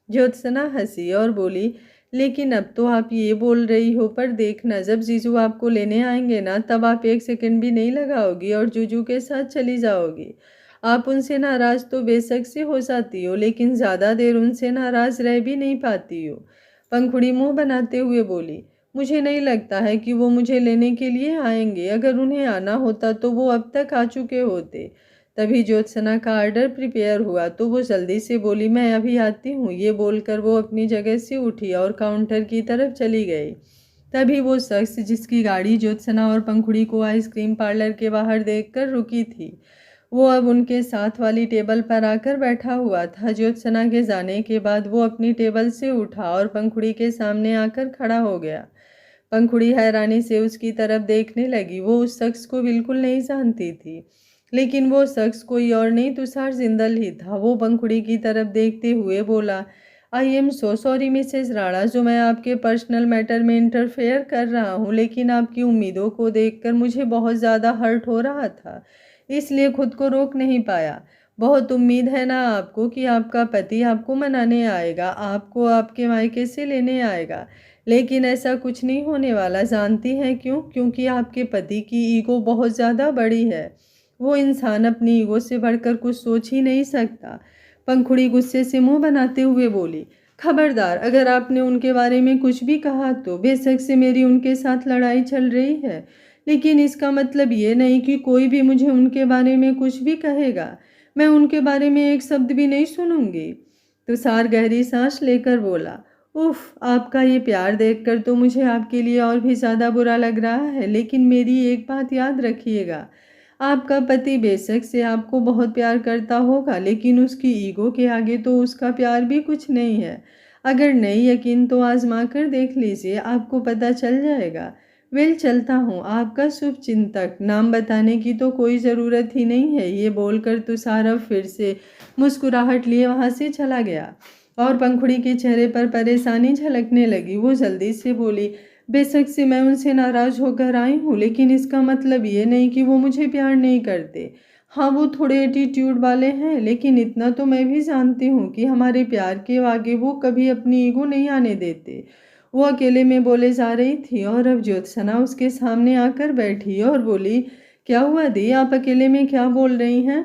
Speaker 1: ज्योत्सना हंसी और बोली, लेकिन अब तो आप ये बोल रही हो, पर देखना जब जीजू आपको लेने आएंगे ना, तब आप एक सेकंड भी नहीं लगाओगी और जीजू के साथ चली जाओगी। आप उनसे नाराज़ तो बेशक से हो जाती हो, लेकिन ज़्यादा देर उनसे नाराज़ रह भी नहीं पाती हो। पंखुड़ी मुंह बनाते हुए बोली, मुझे नहीं लगता है कि वो मुझे लेने के लिए आएंगे। अगर उन्हें आना होता तो वो अब तक आ चुके होते। तभी ज्योत्सना का ऑर्डर प्रिपेयर हुआ तो वो जल्दी से बोली, मैं अभी आती हूँ। ये बोलकर वो अपनी जगह से उठी और काउंटर की तरफ चली गई। तभी वो शख्स जिसकी गाड़ी ज्योत्सना और पंखुड़ी को आइसक्रीम पार्लर के बाहर देखकर रुकी थी, वो अब उनके साथ वाली टेबल पर आकर बैठा हुआ था। ज्योत्सना के जाने के बाद वो अपनी टेबल से उठा और पंखुड़ी के सामने आकर खड़ा हो गया। पंखुड़ी हैरानी से उसकी तरफ देखने लगी। वो उस शख्स को बिल्कुल नहीं जानती थी, लेकिन वो शख्स कोई और नहीं तुषार जिंदल ही था। वो पंखुड़ी की तरफ देखते हुए बोला, I am so sorry Mrs Rana, जो मैं आपके पर्सनल मैटर में इंटरफेयर कर रहा हूँ, लेकिन आपकी उम्मीदों को देखकर मुझे बहुत ज़्यादा हर्ट हो रहा था, इसलिए खुद को रोक नहीं पाया। बहुत उम्मीद है ना आपको कि आपका पति आपको मनाने आएगा, आपको आपके मायके से लेने आएगा, लेकिन ऐसा कुछ नहीं होने वाला। जानती हैं क्यों? क्योंकि आपके पति की ईगो बहुत ज़्यादा बड़ी है। वो इंसान अपनी ईगो से बढ़कर कुछ सोच ही नहीं सकता। पंखुड़ी गुस्से से मुंह बनाते हुए बोली, खबरदार, अगर आपने उनके बारे में कुछ भी कहा तो बेशक से मेरी उनके साथ लड़ाई चल रही है, लेकिन इसका मतलब ये नहीं कि कोई भी मुझे उनके बारे में कुछ भी कहेगा। मैं उनके बारे में एक शब्द भी नहीं सुनूंगी। तुषार गहरी सांस लेकर बोला, उफ, आपका ये प्यार देखकर तो मुझे आपके लिए और भी ज़्यादा बुरा लग रहा है, लेकिन मेरी एक बात याद रखिएगा, आपका पति बेशक से आपको बहुत प्यार करता होगा, लेकिन उसकी ईगो के आगे तो उसका प्यार भी कुछ नहीं है। अगर नहीं यकीन तो आजमा कर देख लीजिए, आपको पता चल जाएगा। वेल, चलता हूँ, आपका शुभ चिंतक। नाम बताने की तो कोई ज़रूरत ही नहीं है। ये बोलकर तुषार अब फिर से मुस्कुराहट लिए वहाँ से चला गया और पंखुड़ी के चेहरे पर परेशानी झलकने लगी। वो जल्दी से बोली, बेशक से मैं उनसे नाराज़ होकर आई हूँ, लेकिन इसका मतलब ये नहीं कि वो मुझे प्यार नहीं करते। हाँ, वो थोड़े एटीट्यूड वाले हैं, लेकिन इतना तो मैं भी जानती हूँ कि हमारे प्यार के आगे वो कभी अपनी ईगो नहीं आने देते। वो अकेले में बोले जा रही थी और अब ज्योत्सना उसके सामने आकर बैठी और बोली, क्या हुआ दी, आप अकेले में क्या बोल रही हैं?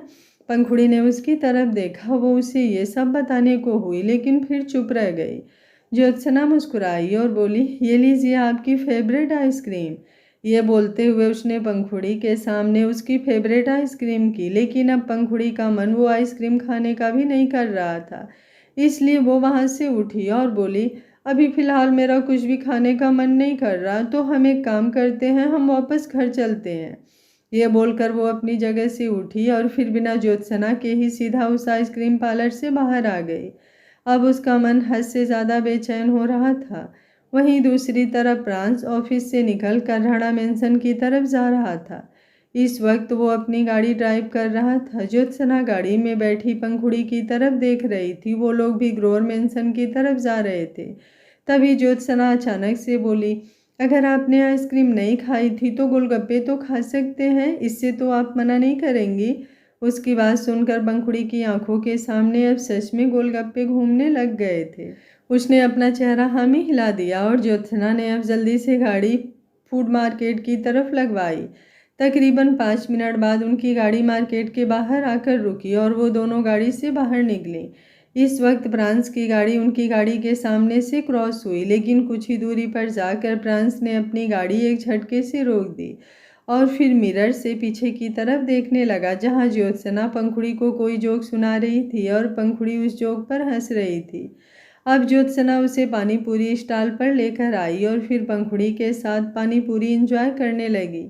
Speaker 1: पंखुड़ी ने उसकी तरफ देखा, वो उसे ये सब बताने को हुई, लेकिन फिर चुप रह गई। ज्योत्सना मुस्कुराई और बोली, ये लीजिए आपकी फेवरेट आइसक्रीम। ये बोलते हुए उसने पंखुड़ी के सामने उसकी फेवरेट आइसक्रीम की, लेकिन अब पंखुड़ी का मन वो आइसक्रीम खाने का भी नहीं कर रहा था। इसलिए वो वहाँ से उठी और बोली, अभी फ़िलहाल मेरा कुछ भी खाने का मन नहीं कर रहा, तो हम एक काम करते हैं, हम वापस घर चलते हैं। ये बोलकर वो अपनी जगह से उठी और फिर बिना ज्योत्सना के ही सीधा उस आइसक्रीम पार्लर से बाहर आ गई। अब उसका मन हद से ज़्यादा बेचैन हो रहा था। वहीं दूसरी तरफ प्रांस ऑफिस से निकल कर राणा मेंशन की तरफ जा रहा था। इस वक्त वो अपनी गाड़ी ड्राइव कर रहा था। ज्योत्सना गाड़ी में बैठी पंखुड़ी की तरफ देख रही थी। वो लोग भी ग्रोवर मेंशन की तरफ जा रहे थे। तभी ज्योत्सना अचानक से बोली, अगर आपने आइसक्रीम नहीं खाई थी तो गोलगप्पे तो खा सकते हैं, इससे तो आप मना नहीं करेंगी। उसकी बात सुनकर पंखुड़ी की आंखों के सामने अब सच में गोलगप्पे घूमने लग गए थे। उसने अपना चेहरा हाँ में हिला दिया और ज्योत्सना ने अब जल्दी से गाड़ी फूड मार्केट की तरफ लगवाई। तकरीबन 5 मिनट बाद उनकी गाड़ी मार्केट के बाहर आकर रुकी और वो दोनों गाड़ी से बाहर निकली। इस वक्त प्रांस की गाड़ी उनकी गाड़ी के सामने से क्रॉस हुई, लेकिन कुछ ही दूरी पर जाकर प्रांस ने अपनी गाड़ी एक झटके से रोक दी और फिर मिरर से पीछे की तरफ देखने लगा, जहां ज्योत्सना पंखुड़ी को कोई जोक सुना रही थी और पंखुड़ी उस जोक पर हंस रही थी। अब ज्योत्सना उसे पानी पूरी स्टॉल पर लेकर आई और फिर पंखुड़ी के साथ पानी पूरी एंजॉय करने लगी।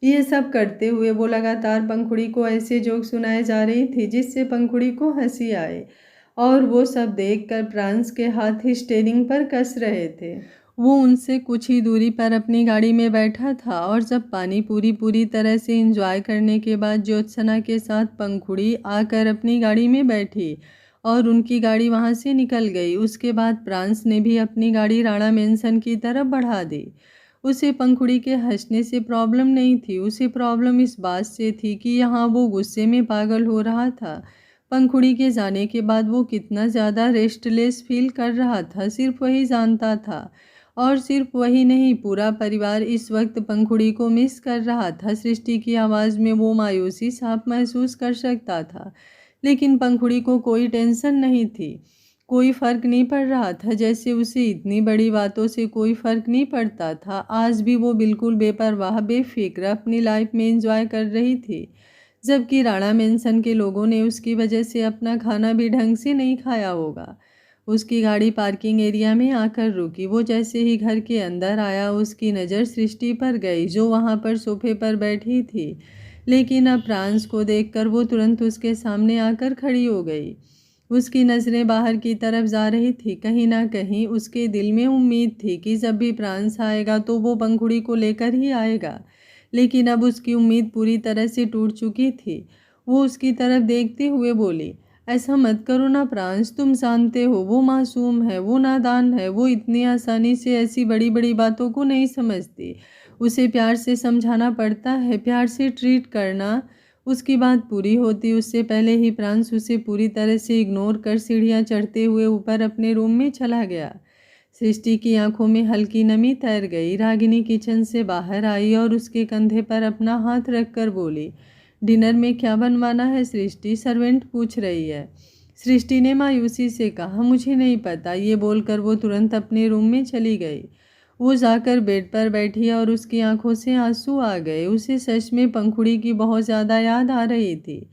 Speaker 1: ये सब करते हुए वो लगातार पंखुड़ी को ऐसे जोक सुनाए जा रही थी जिससे पंखुड़ी को हंसी आए, और वो सब देखकर प्रांस के हाथ स्टीयरिंग पर कस रहे थे। वो उनसे कुछ ही दूरी पर अपनी गाड़ी में बैठा था और जब पानी पूरी पूरी तरह से एंजॉय करने के बाद ज्योत्सना के साथ पंखुड़ी आकर अपनी गाड़ी में बैठी और उनकी गाड़ी वहां से निकल गई। उसके बाद प्रांस ने भी अपनी गाड़ी राणा मेंशन की तरफ बढ़ा दी। उसे पंखुड़ी के हंसने से प्रॉब्लम नहीं थी, उसे प्रॉब्लम इस बात से थी कि यहाँ वो गुस्से में पागल हो रहा था। पंखुड़ी के जाने के बाद वो कितना ज़्यादा रेस्टलेस फील कर रहा था, सिर्फ वही जानता था। और सिर्फ वही नहीं, पूरा परिवार इस वक्त पंखुड़ी को मिस कर रहा था। सृष्टि की आवाज़ में वो मायूसी साफ महसूस कर सकता था, लेकिन पंखुड़ी को कोई टेंशन नहीं थी। कोई फर्क नहीं पड़ रहा था, जैसे उसे इतनी बड़ी बातों से कोई फर्क नहीं पड़ता था। आज भी वो बिल्कुल बेपरवाह बेफिक्र अपनी लाइफ में एंजॉय कर रही थी, जबकि राणा मेंशन के लोगों ने उसकी वजह से अपना खाना भी ढंग से नहीं खाया होगा। उसकी गाड़ी पार्किंग एरिया में आकर रुकी। वो जैसे ही घर के अंदर आया, उसकी नज़र सृष्टि पर गई जो वहाँ पर सोफे पर बैठी थी, लेकिन अब प्रांस को देखकर वो तुरंत उसके सामने आकर खड़ी हो गई। उसकी नज़रें बाहर की तरफ जा रही थी। कहीं ना कहीं उसके दिल में उम्मीद थी कि जब भी प्रांस आएगा तो वो पंखुड़ी को लेकर ही आएगा, लेकिन अब उसकी उम्मीद पूरी तरह से टूट चुकी थी। वो उसकी तरफ देखते हुए बोली, ऐसा मत करो ना प्रांस, तुम जानते हो वो मासूम है, वो नादान है, वो इतनी आसानी से ऐसी बड़ी बड़ी बातों को नहीं समझती। उसे प्यार से समझाना पड़ता है, प्यार से ट्रीट करना। उसकी बात पूरी होती उससे पहले ही प्रांस उसे पूरी तरह से इग्नोर कर सीढ़ियाँ चढ़ते हुए ऊपर अपने रूम में चला गया। सृष्टि की आंखों में हल्की नमी तैर गई। रागिनी किचन से बाहर आई और उसके कंधे पर अपना हाथ रखकर बोली, डिनर में क्या बनवाना है सृष्टि, सर्वेंट पूछ रही है। सृष्टि ने मायूसी से कहा, मुझे नहीं पता। ये बोलकर वो तुरंत अपने रूम में चली गई। वो जाकर बेड पर बैठी और उसकी आंखों से आंसू आ गए। उसे सच में पंखुड़ी की बहुत ज़्यादा याद आ रही थी।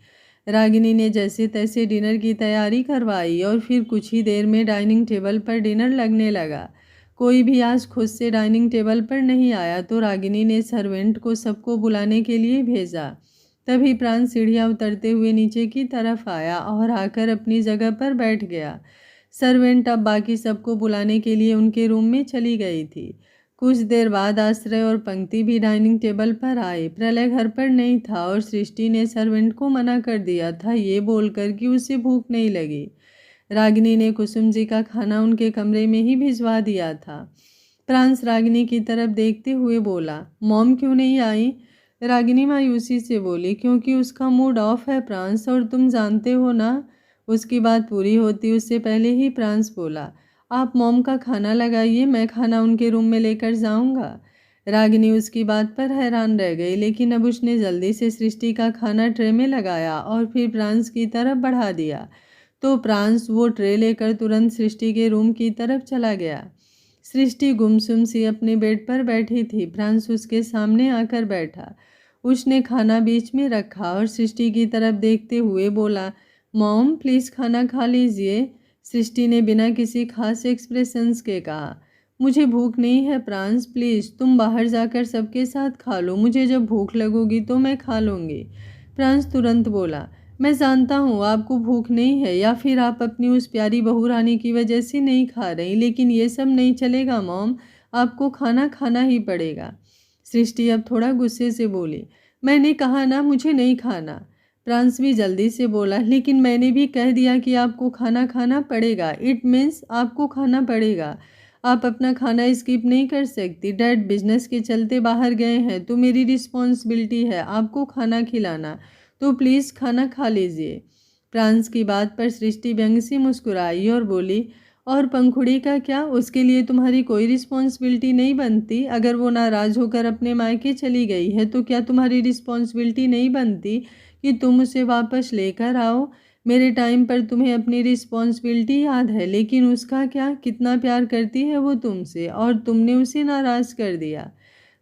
Speaker 1: रागिनी ने जैसे तैसे डिनर की तैयारी करवाई और फिर कुछ ही देर में डाइनिंग टेबल पर डिनर लगने लगा। कोई भी आज खुद से डाइनिंग टेबल पर नहीं आया, तो रागिनी ने सर्वेंट को सबको बुलाने के लिए भेजा। तभी प्रांस सीढ़ियाँ उतरते हुए नीचे की तरफ आया और आकर अपनी जगह पर बैठ गया। सर्वेंट अब बाकी सबको बुलाने के लिए उनके रूम में चली गई थी। कुछ देर बाद आश्रय और पंक्ति भी डाइनिंग टेबल पर आए। प्रलय घर पर नहीं था और सृष्टि ने सर्वेंट को मना कर दिया था, ये बोलकर कि उसे भूख नहीं लगी। रागिनी ने कुसुम जी का खाना उनके कमरे में ही भिजवा दिया था। प्रांस रागिनी की तरफ देखते हुए बोला, मॉम क्यों नहीं आई? रागिनी मायूसी से बोली, क्योंकि उसका मूड ऑफ है प्रांस, और तुम जानते हो ना। उसकी बात पूरी होती उससे पहले ही प्रांस बोला, आप मॉम का खाना लगाइए, मैं खाना उनके रूम में लेकर जाऊंगा। रागिनी उसकी बात पर हैरान रह गई, लेकिन अब उसने जल्दी से सृष्टि का खाना ट्रे में लगाया और फिर प्रांस की तरफ बढ़ा दिया। तो प्रांस वो ट्रे लेकर तुरंत सृष्टि के रूम की तरफ चला गया। सृष्टि गुमसुम सी अपने बेड पर बैठी थी। प्रांस उसके सामने आकर बैठा। उसने खाना बीच में रखा और सृष्टि की तरफ देखते हुए बोला, मॉम प्लीज़ खाना खा लीजिए। सृष्टि ने बिना किसी खास एक्सप्रेशंस के कहा, मुझे भूख नहीं है प्रांस, प्लीज़ तुम बाहर जाकर सबके साथ खा लो, मुझे जब भूख लगोगी तो मैं खा लूँगी। प्रांस तुरंत बोला, मैं जानता हूँ आपको भूख नहीं है, या फिर आप अपनी उस प्यारी बहू रानी की वजह से नहीं खा रही, लेकिन ये सब नहीं चलेगा मॉम, आपको खाना खाना ही पड़ेगा। सृष्टि अब थोड़ा गुस्से से बोली, मैंने कहा ना मुझे नहीं खाना। प्रांस भी जल्दी से बोला, लेकिन मैंने भी कह दिया कि आपको खाना खाना पड़ेगा, इट मीन्स आपको खाना पड़ेगा। आप अपना खाना स्किप नहीं कर सकती। डैड बिजनेस के चलते बाहर गए हैं तो मेरी रिस्पॉन्सिबिलिटी है आपको खाना खिलाना, तो प्लीज़ खाना खा लीजिए। प्रांस की बात पर सृष्टि व्यंग से मुस्कुराई और बोली, और पंखुड़ी का क्या, उसके लिए तुम्हारी कोई रिस्पॉन्सिबिलिटी नहीं बनती? अगर वो नाराज़ होकर अपने मायके चली गई है तो क्या तुम्हारी रिस्पॉन्सिबिलिटी नहीं बनती कि तुम उसे वापस लेकर आओ? मेरे टाइम पर तुम्हें अपनी रिस्पॉन्सिबिलिटी याद है, लेकिन उसका क्या, कितना प्यार करती है वो तुमसे, और तुमने उसे नाराज़ कर दिया।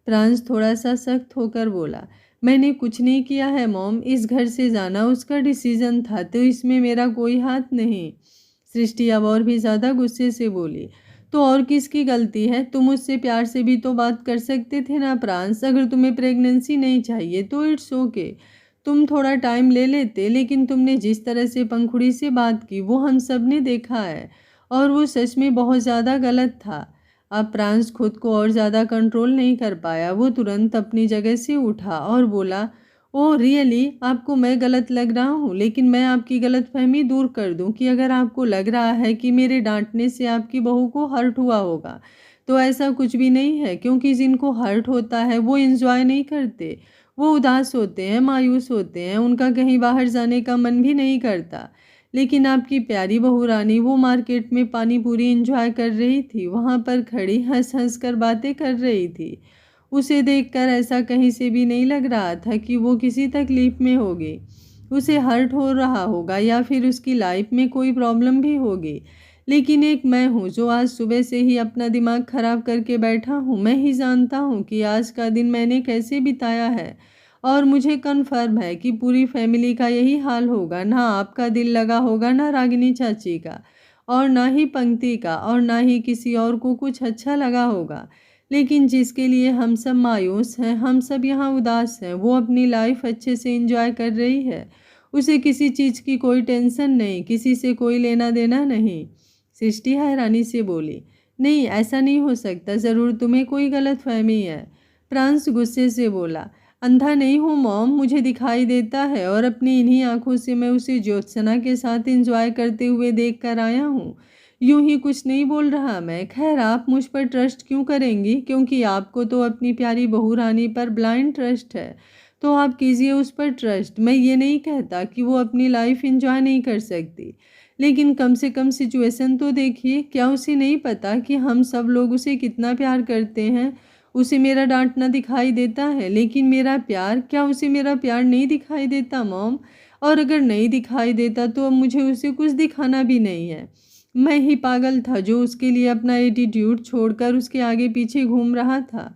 Speaker 1: प्रांस थोड़ा सा सख्त होकर बोला, मैंने कुछ नहीं किया है मॉम, इस घर से जाना उसका डिसीजन था, तो इसमें मेरा कोई हाथ नहीं। सृष्टि अब और भी ज़्यादा गुस्से से बोली, तो और किसकी गलती है? तुम उससे प्यार से भी तो बात कर सकते थे ना प्रांस। अगर तुम्हें प्रेगनेंसी नहीं चाहिए तो इट्स ओके, तुम थोड़ा टाइम ले लेते, लेकिन तुमने जिस तरह से पंखुड़ी से बात की वो हम सब ने देखा है, और वो सच में बहुत ज़्यादा गलत था। अब प्रांस खुद को और ज़्यादा कंट्रोल नहीं कर पाया। वो तुरंत अपनी जगह से उठा और बोला, ओह रियली, आपको मैं गलत लग रहा हूँ? लेकिन मैं आपकी गलतफहमी दूर कर दूँ कि अगर आपको लग रहा है कि मेरे डांटने से आपकी बहू को हर्ट हुआ होगा, तो ऐसा कुछ भी नहीं है, क्योंकि जिनको हर्ट होता है वो एंजॉय नहीं करते, वो उदास होते हैं, मायूस होते हैं, उनका कहीं बाहर जाने का मन भी नहीं करता। लेकिन आपकी प्यारी बहू रानी वो मार्केट में पानी पूरी एंजॉय कर रही थी, वहाँ पर खड़ी हंस हंस कर बातें कर रही थी। उसे देखकर ऐसा कहीं से भी नहीं लग रहा था कि वो किसी तकलीफ में होगी, उसे हर्ट हो रहा होगा, या फिर उसकी लाइफ में कोई प्रॉब्लम भी होगी। लेकिन एक मैं हूँ जो आज सुबह से ही अपना दिमाग खराब करके बैठा हूँ। मैं ही जानता हूँ कि आज का दिन मैंने कैसे बिताया है, और मुझे कन्फर्म है कि पूरी फैमिली का यही हाल होगा। ना आपका दिल लगा होगा, ना रागिनी चाची का, और ना ही पंक्ति का, और ना ही किसी और को कुछ अच्छा लगा होगा। लेकिन जिसके लिए हम सब मायूस हैं, हम सब यहाँ उदास हैं, वो अपनी लाइफ अच्छे से एंजॉय कर रही है। उसे किसी चीज़ की कोई टेंशन नहीं, किसी से कोई लेना देना नहीं। सृष्टि हैरानी से बोली, नहीं ऐसा नहीं हो सकता, ज़रूर तुम्हें कोई गलत फहमी है। प्रांस गुस्से से बोला, अंधा नहीं हूँ मॉम, मुझे दिखाई देता है, और अपनी इन्हीं आंखों से मैं उसे ज्योत्सना के साथ एंजॉय करते हुए देख कर आया हूँ। यूं ही कुछ नहीं बोल रहा मैं। खैर आप मुझ पर ट्रस्ट क्यों करेंगी? क्योंकि आपको तो अपनी प्यारी बहू रानी पर ब्लाइंड ट्रस्ट है, तो आप कीजिए उस पर ट्रस्ट। मैं ये नहीं कहता कि वो अपनी लाइफ एंजॉय नहीं कर सकती, लेकिन कम से कम सिचुएशन तो देखिए। क्या उसे नहीं पता कि हम सब लोग उसे कितना प्यार करते हैं? उसे मेरा डांटना दिखाई देता है, लेकिन मेरा प्यार, क्या उसे मेरा प्यार नहीं दिखाई देता मॉम? और अगर नहीं दिखाई देता तो अब मुझे उसे कुछ दिखाना भी नहीं है। मैं ही पागल था जो उसके लिए अपना एटीट्यूड छोड़कर उसके आगे पीछे घूम रहा था।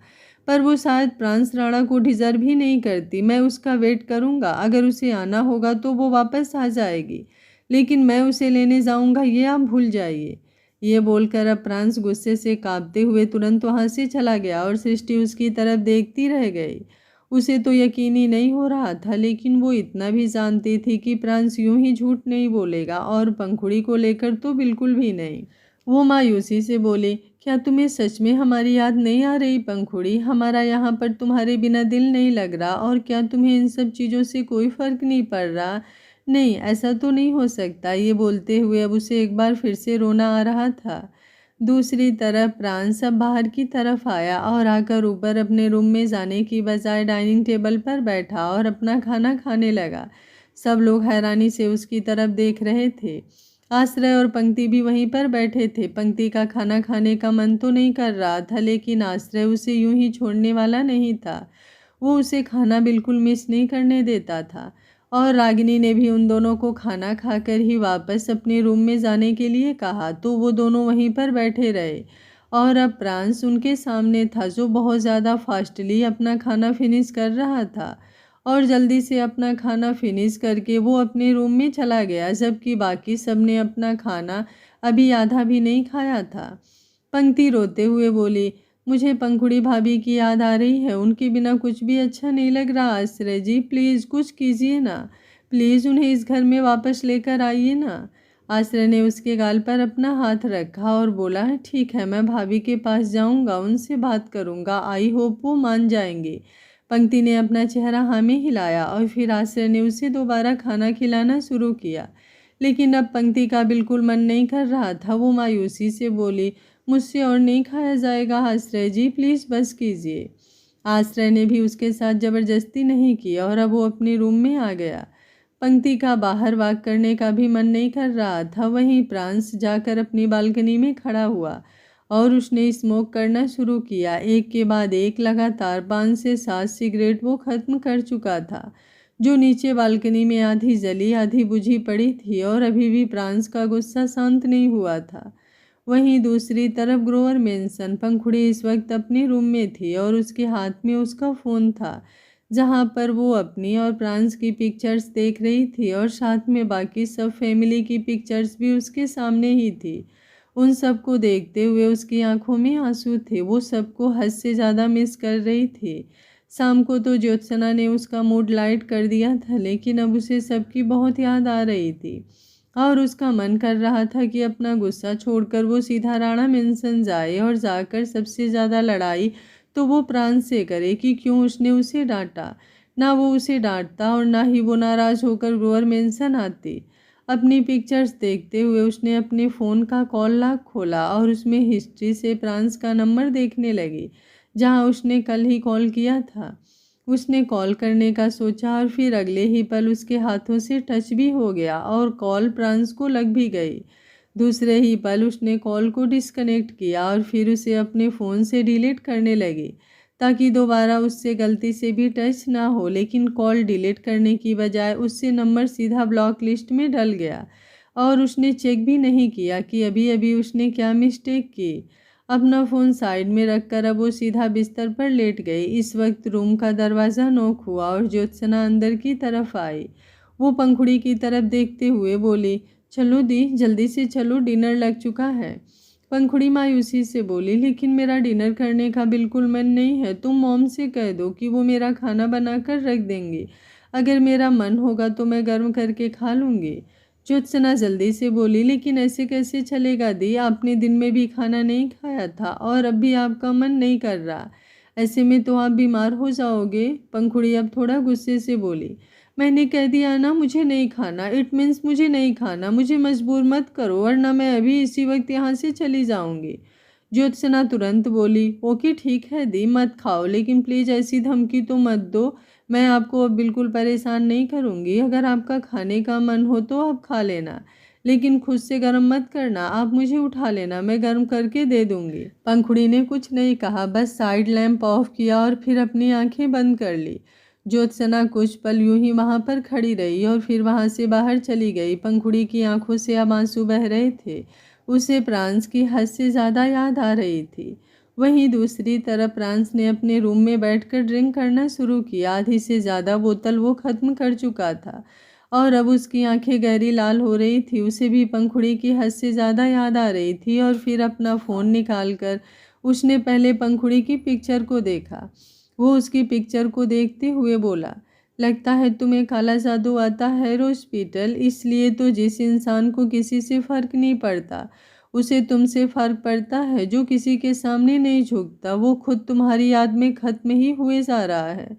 Speaker 1: पर वो शायद प्रांस राणा को डिज़र्व ही नहीं करती। मैं उसका वेट करूँगा, अगर उसे आना होगा तो वो वापस आ जाएगी, लेकिन मैं उसे लेने जाऊँगा ये आप भूल जाइए। ये बोलकर अब प्रांस गुस्से से कांपते हुए तुरंत वहाँ से चला गया, और सृष्टि उसकी तरफ देखती रह गई। उसे तो यकीन ही नहीं हो रहा था, लेकिन वो इतना भी जानती थी कि प्रांस यूं ही झूठ नहीं बोलेगा, और पंखुड़ी को लेकर तो बिल्कुल भी नहीं। वो मायूसी से बोली, क्या तुम्हें सच में हमारी याद नहीं आ रही पंखुड़ी? हमारा यहाँ पर तुम्हारे बिना दिल नहीं लग रहा? और क्या तुम्हें इन सब चीज़ों से कोई फ़र्क नहीं पड़ रहा? नहीं, ऐसा तो नहीं हो सकता। ये बोलते हुए अब उसे एक बार फिर से रोना आ रहा था। दूसरी तरफ प्रांस अब बाहर की तरफ आया और आकर ऊपर अपने रूम में जाने की बजाय डाइनिंग टेबल पर बैठा और अपना खाना खाने लगा। सब लोग हैरानी से उसकी तरफ देख रहे थे। आश्रय और पंक्ति भी वहीं पर बैठे थे। पंक्ति का खाना खाने का मन तो नहीं कर रहा था, लेकिन आश्रय उसे यूं ही छोड़ने वाला नहीं था। वो उसे खाना बिल्कुल मिस नहीं करने देता था। और रागिनी ने भी उन दोनों को खाना खाकर ही वापस अपने रूम में जाने के लिए कहा, तो वो दोनों वहीं पर बैठे रहे। और अब प्रांस उनके सामने था, जो बहुत ज़्यादा फास्टली अपना खाना फिनिश कर रहा था। और जल्दी से अपना खाना फिनिश करके वो अपने रूम में चला गया, जबकि बाकी सब ने अपना खाना अभी आधा भी नहीं खाया था। पंक्ति रोते हुए बोली, मुझे पंखुड़ी भाभी की याद आ रही है। उनके बिना कुछ भी अच्छा नहीं लग रहा। आश्रय जी, प्लीज़ कुछ कीजिए ना। प्लीज़ उन्हें इस घर में वापस लेकर आइए ना। आश्रय ने उसके गाल पर अपना हाथ रखा और बोला, ठीक है, मैं भाभी के पास जाऊंगा, उनसे बात करूंगा। आई होप वो मान जाएंगे। पंक्ति ने अपना चेहरा हाँ में हिलाया और फिर आश्रय ने उसे दोबारा खाना खिलाना शुरू किया। लेकिन अब पंक्ति का बिल्कुल मन नहीं कर रहा था। वो मायूसी से बोली, मुझसे और नहीं खाया जाएगा आश्रय जी, प्लीज़ बस कीजिए। आश्रय ने भी उसके साथ ज़बरदस्ती नहीं की और अब वो अपने रूम में आ गया। पंक्ति का बाहर वॉक करने का भी मन नहीं कर रहा था। वहीं प्रांस जाकर अपनी बालकनी में खड़ा हुआ और उसने स्मोक करना शुरू किया। एक के बाद एक लगातार 5 से 7 सिगरेट वो ख़त्म कर चुका था, जो नीचे बालकनी में आधी जली आधी बुझी पड़ी थी। और अभी भी प्रांस का गुस्सा शांत नहीं हुआ था। वहीं दूसरी तरफ ग्रोवर मेंशन पंखुड़ी इस वक्त अपने रूम में थी और उसके हाथ में उसका फ़ोन था, जहां पर वो अपनी और प्रांस की पिक्चर्स देख रही थी और साथ में बाकी सब फैमिली की पिक्चर्स भी उसके सामने ही थी। उन सबको देखते हुए उसकी आंखों में आंसू थे। वो सबको हद से ज़्यादा मिस कर रही थी। शाम को तो ज्योत्सना ने उसका मूड लाइट कर दिया था, लेकिन अब उसे सबकी बहुत याद आ रही थी और उसका मन कर रहा था कि अपना गुस्सा छोड़कर वो सीधा राणा मेंशन जाए और जाकर सबसे ज़्यादा लड़ाई तो वो प्राण से करे कि क्यों उसने उसे डांटा। ना वो उसे डांटता और ना ही वो नाराज़ होकर ग्रोवर मेंशन आती। अपनी पिक्चर्स देखते हुए उसने अपने फ़ोन का कॉल लॉग खोला और उसमें हिस्ट्री से प्रांस का नंबर देखने लगी, जहां उसने कल ही कॉल किया था। उसने कॉल करने का सोचा और फिर अगले ही पल उसके हाथों से टच भी हो गया और कॉल प्रांस को लग भी गई। दूसरे ही पल उसने कॉल को डिस्कनेक्ट किया और फिर उसे अपने फ़ोन से डिलीट करने लगी, ताकि दोबारा उससे गलती से भी टच ना हो। लेकिन कॉल डिलीट करने की बजाय उससे नंबर सीधा ब्लॉक लिस्ट में डल गया और उसने चेक भी नहीं किया कि अभी अभी उसने क्या मिस्टेक की। अपना फ़ोन साइड में रखकर अब वो सीधा बिस्तर पर लेट गई। इस वक्त रूम का दरवाज़ा नॉक हुआ और ज्योत्सना अंदर की तरफ आई। वो पंखुड़ी की तरफ देखते हुए बोली, चलो दी, जल्दी से चलो, डिनर लग चुका है। पंखुड़ी मायूसी से बोली, लेकिन मेरा डिनर करने का बिल्कुल मन नहीं है। तुम मॉम से कह दो कि वो मेरा खाना बनाकर रख देंगी। अगर मेरा मन होगा तो मैं गर्म करके खा लूँगी। ज्योत्सना जल्दी से बोली, लेकिन ऐसे कैसे चलेगा दी? आपने दिन में भी खाना नहीं खाया था और अब भी आपका मन नहीं कर रहा। ऐसे में तो आप बीमार हो जाओगे। पंखुड़ी अब थोड़ा गुस्से से बोली, मैंने कह दिया ना मुझे नहीं खाना, इट मीन्स मुझे नहीं खाना। मुझे मजबूर मत करो वरना मैं अभी इसी वक्त यहाँ से चली जाऊँगी। ज्योत्सना तुरंत बोली, ओके ठीक है दी, मत खाओ, लेकिन प्लीज़ ऐसी धमकी तो मत दो। मैं आपको अब बिल्कुल परेशान नहीं करूँगी। अगर आपका खाने का मन हो तो आप खा लेना, लेकिन खुद से गर्म मत करना। आप मुझे उठा लेना, मैं गर्म करके दे दूँगी। पंखुड़ी ने कुछ नहीं कहा, बस साइड लैंप ऑफ किया और फिर अपनी आंखें बंद कर ली। ज्योत्सना कुछ पल यूं ही वहां पर खड़ी रही और फिर वहां से बाहर चली गई। पंखुड़ी की आंखों से अब आंसू बह रहे थे। उसे प्रांस की हद से ज़्यादा याद आ रही थी। वहीं दूसरी तरफ प्रांस ने अपने रूम में बैठकर ड्रिंक करना शुरू किया। आधी से ज़्यादा बोतल वो ख़त्म कर चुका था और अब उसकी आंखें गहरी लाल हो रही थी। उसे भी पंखुड़ी की हद से ज़्यादा याद आ रही थी और फिर अपना फ़ोन निकालकर उसने पहले पंखुड़ी की पिक्चर को देखा। वो उसकी पिक्चर को देखते हुए बोला, लगता है तुम्हें काला जादू आता है हॉस्पिटल, इसलिए तो जिस इंसान को किसी से फ़र्क नहीं पड़ता उसे तुमसे फ़र्क पड़ता है। जो किसी के सामने नहीं झुकता वो खुद तुम्हारी याद में ख़त्म ही हुए जा रहा है।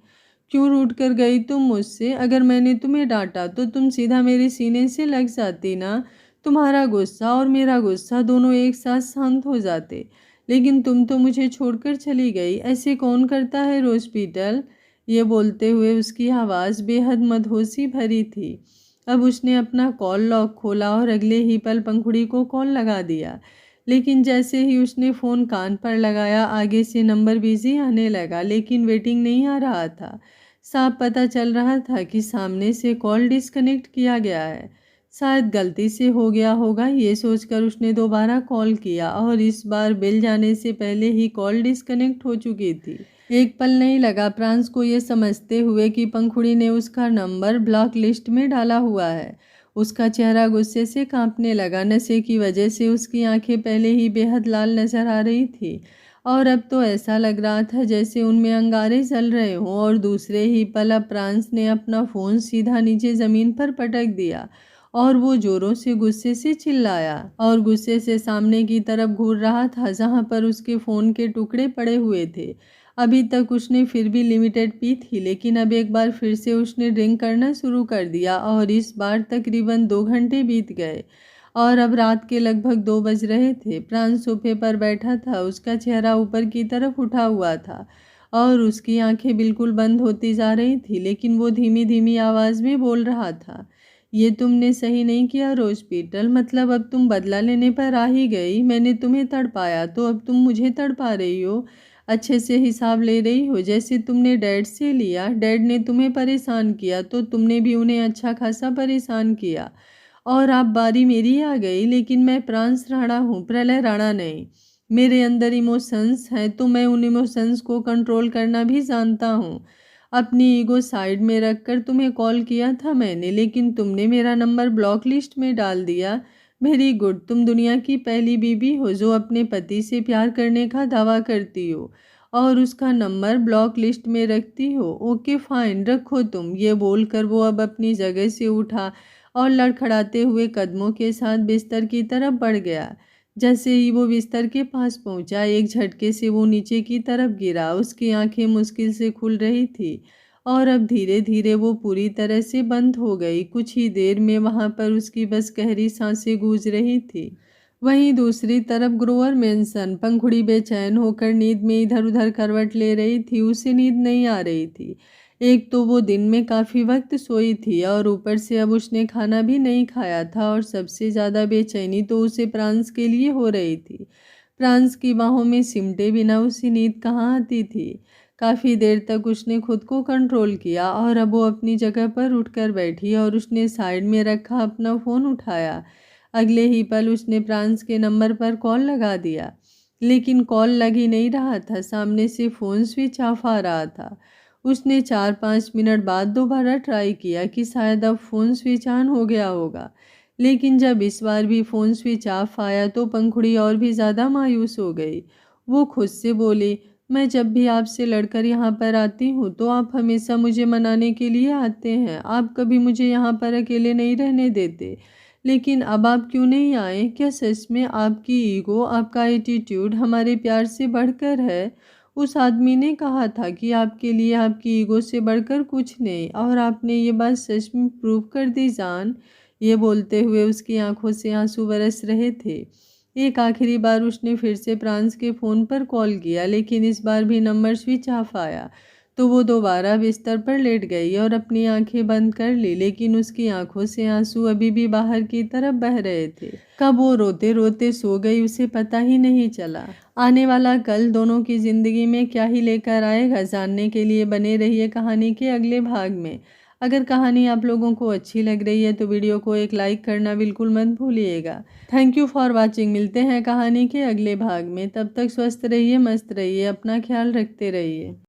Speaker 1: क्यों रूठ कर गई तुम मुझसे? अगर मैंने तुम्हें डांटा तो तुम सीधा मेरे सीने से लग जाती ना। तुम्हारा गुस्सा और मेरा गुस्सा दोनों एक साथ शांत हो जाते। लेकिन तुम तो मुझे छोड़कर चली गई। ऐसे कौन करता है रोज पीटल? ये बोलते हुए उसकी आवाज़ बेहद मदहोशी भरी थी। अब उसने अपना कॉल लॉक खोला और अगले ही पल पंखुड़ी को कॉल लगा दिया। लेकिन जैसे ही उसने फ़ोन कान पर लगाया, आगे से नंबर बिजी आने लगा, लेकिन वेटिंग नहीं आ रहा था। साफ पता चल रहा था कि सामने से कॉल डिस्कनेक्ट किया गया है। शायद गलती से हो गया होगा, ये सोचकर उसने दोबारा कॉल किया और इस बार बेल जाने से पहले ही कॉल डिस्कनेक्ट हो चुकी थी। एक पल नहीं लगा प्रांस को ये समझते हुए कि पंखुड़ी ने उसका नंबर ब्लॉक लिस्ट में डाला हुआ है। उसका चेहरा गुस्से से कांपने लगा। नशे की वजह से उसकी आंखें पहले ही बेहद लाल नजर आ रही थी और अब तो ऐसा लग रहा था जैसे उनमें अंगारे जल रहे हों। और दूसरे ही पल अब प्रांस ने अपना फ़ोन सीधा नीचे ज़मीन पर पटक दिया और वो जोरों से गुस्से से चिल्लाया और गुस्से से सामने की तरफ घूर रहा था जहां पर उसके फ़ोन के टुकड़े पड़े हुए थे। अभी तक उसने फिर भी लिमिटेड पी थी, लेकिन अब एक बार फिर से उसने ड्रिंक करना शुरू कर दिया और इस बार तकरीबन 2 घंटे बीत गए और अब रात के लगभग 2 बज रहे थे। प्रांस सोफे पर बैठा था, उसका चेहरा ऊपर की तरफ उठा हुआ था और उसकी आंखें बिल्कुल बंद होती जा रही थी, लेकिन वो धीमी धीमी आवाज़ में बोल रहा था, ये तुमने सही नहीं किया रोज पीटल। मतलब अब तुम बदला लेने पर आ ही गई। मैंने तुम्हें तड़पाया तो अब तुम मुझे तड़पा रही हो। अच्छे से हिसाब ले रही हो जैसे तुमने डैड से लिया। डैड ने तुम्हें परेशान किया तो तुमने भी उन्हें अच्छा खासा परेशान किया और अब बारी मेरी आ गई। लेकिन मैं प्रांस राणा हूँ, प्रलय राणा नहीं। मेरे अंदर इमोशंस हैं तो मैं उन इमोशंस को कंट्रोल करना भी जानता हूँ। अपनी ईगो साइड में रखकर तुम्हें कॉल किया था मैंने, लेकिन तुमने मेरा नंबर ब्लॉक लिस्ट में डाल दिया। वेरी गुड, तुम दुनिया की पहली बीवी हो जो अपने पति से प्यार करने का दावा करती हो और उसका नंबर ब्लॉक लिस्ट में रखती हो। ओके फाइन, रखो तुम। ये बोलकर वो अब अपनी जगह से उठा और लड़खड़ाते हुए कदमों के साथ बिस्तर की तरफ बढ़ गया। जैसे ही वो बिस्तर के पास पहुंचा, एक झटके से वो नीचे की तरफ गिरा। उसकी आंखें मुश्किल से खुल रही थी और अब धीरे धीरे वो पूरी तरह से बंद हो गई। कुछ ही देर में वहां पर उसकी बस गहरी सांसें गूंज रही थी। वहीं दूसरी तरफ ग्रोवर मेंशन पंखुड़ी बेचैन होकर नींद में इधर उधर करवट ले रही थी। उसे नींद नहीं आ रही थी। एक तो वो दिन में काफ़ी वक्त सोई थी और ऊपर से अब उसने खाना भी नहीं खाया था और सबसे ज़्यादा बेचैनी तो उसे प्रांस के लिए हो रही थी। प्रांस की बाहों में सिमटे बिना उसे नींद कहाँ आती थी। काफ़ी देर तक उसने खुद को कंट्रोल किया और अब वो अपनी जगह पर उठकर बैठी और उसने साइड में रखा अपना फ़ोन उठाया। अगले ही पल उसने प्रांस के नंबर पर कॉल लगा दिया, लेकिन कॉल लग ही नहीं रहा था। सामने से फ़ोन स्विच ऑफ आ रहा था। उसने 4-5 मिनट बाद दोबारा ट्राई किया कि शायद अब फ़ोन स्विच ऑन हो गया होगा, लेकिन जब इस बार भी फ़ोन स्विच ऑफ आया तो पंखुड़ी और भी ज़्यादा मायूस हो गई। वो खुद से बोली, मैं जब भी आपसे लड़कर यहाँ पर आती हूँ तो आप हमेशा मुझे मनाने के लिए आते हैं। आप कभी मुझे यहाँ पर अकेले नहीं रहने देते, लेकिन अब आप क्यों नहीं आए? क्या सच में आपकी ईगो, आपका एटीट्यूड हमारे प्यार से बढ़कर है? उस आदमी ने कहा था कि आपके लिए आपकी ईगो से बढ़कर कुछ नहीं, और आपने ये बात सच में प्रूव कर दी जान। ये बोलते हुए उसकी आंखों से आंसू बरस रहे थे। एक आखिरी बार उसने फिर से प्रांस के फ़ोन पर कॉल किया, लेकिन इस बार भी नंबर स्विच ऑफ आया। तो वो दोबारा बिस्तर पर लेट गई और अपनी आंखें बंद कर ली, लेकिन उसकी आंखों से आंसू अभी भी बाहर की तरफ बह रहे थे। कब वो रोते रोते सो गई उसे पता ही नहीं चला। आने वाला कल दोनों की ज़िंदगी में क्या ही लेकर आएगा, जानने के लिए बने रहिए कहानी के अगले भाग में। अगर कहानी आप लोगों को अच्छी लग रही है तो वीडियो को एक लाइक करना बिल्कुल मत भूलिएगा। Thank you for watching. मिलते हैं कहानी के अगले भाग में। तब तक स्वस्थ रहिए, मस्त रहिए, अपना ख्याल रखते रहिए।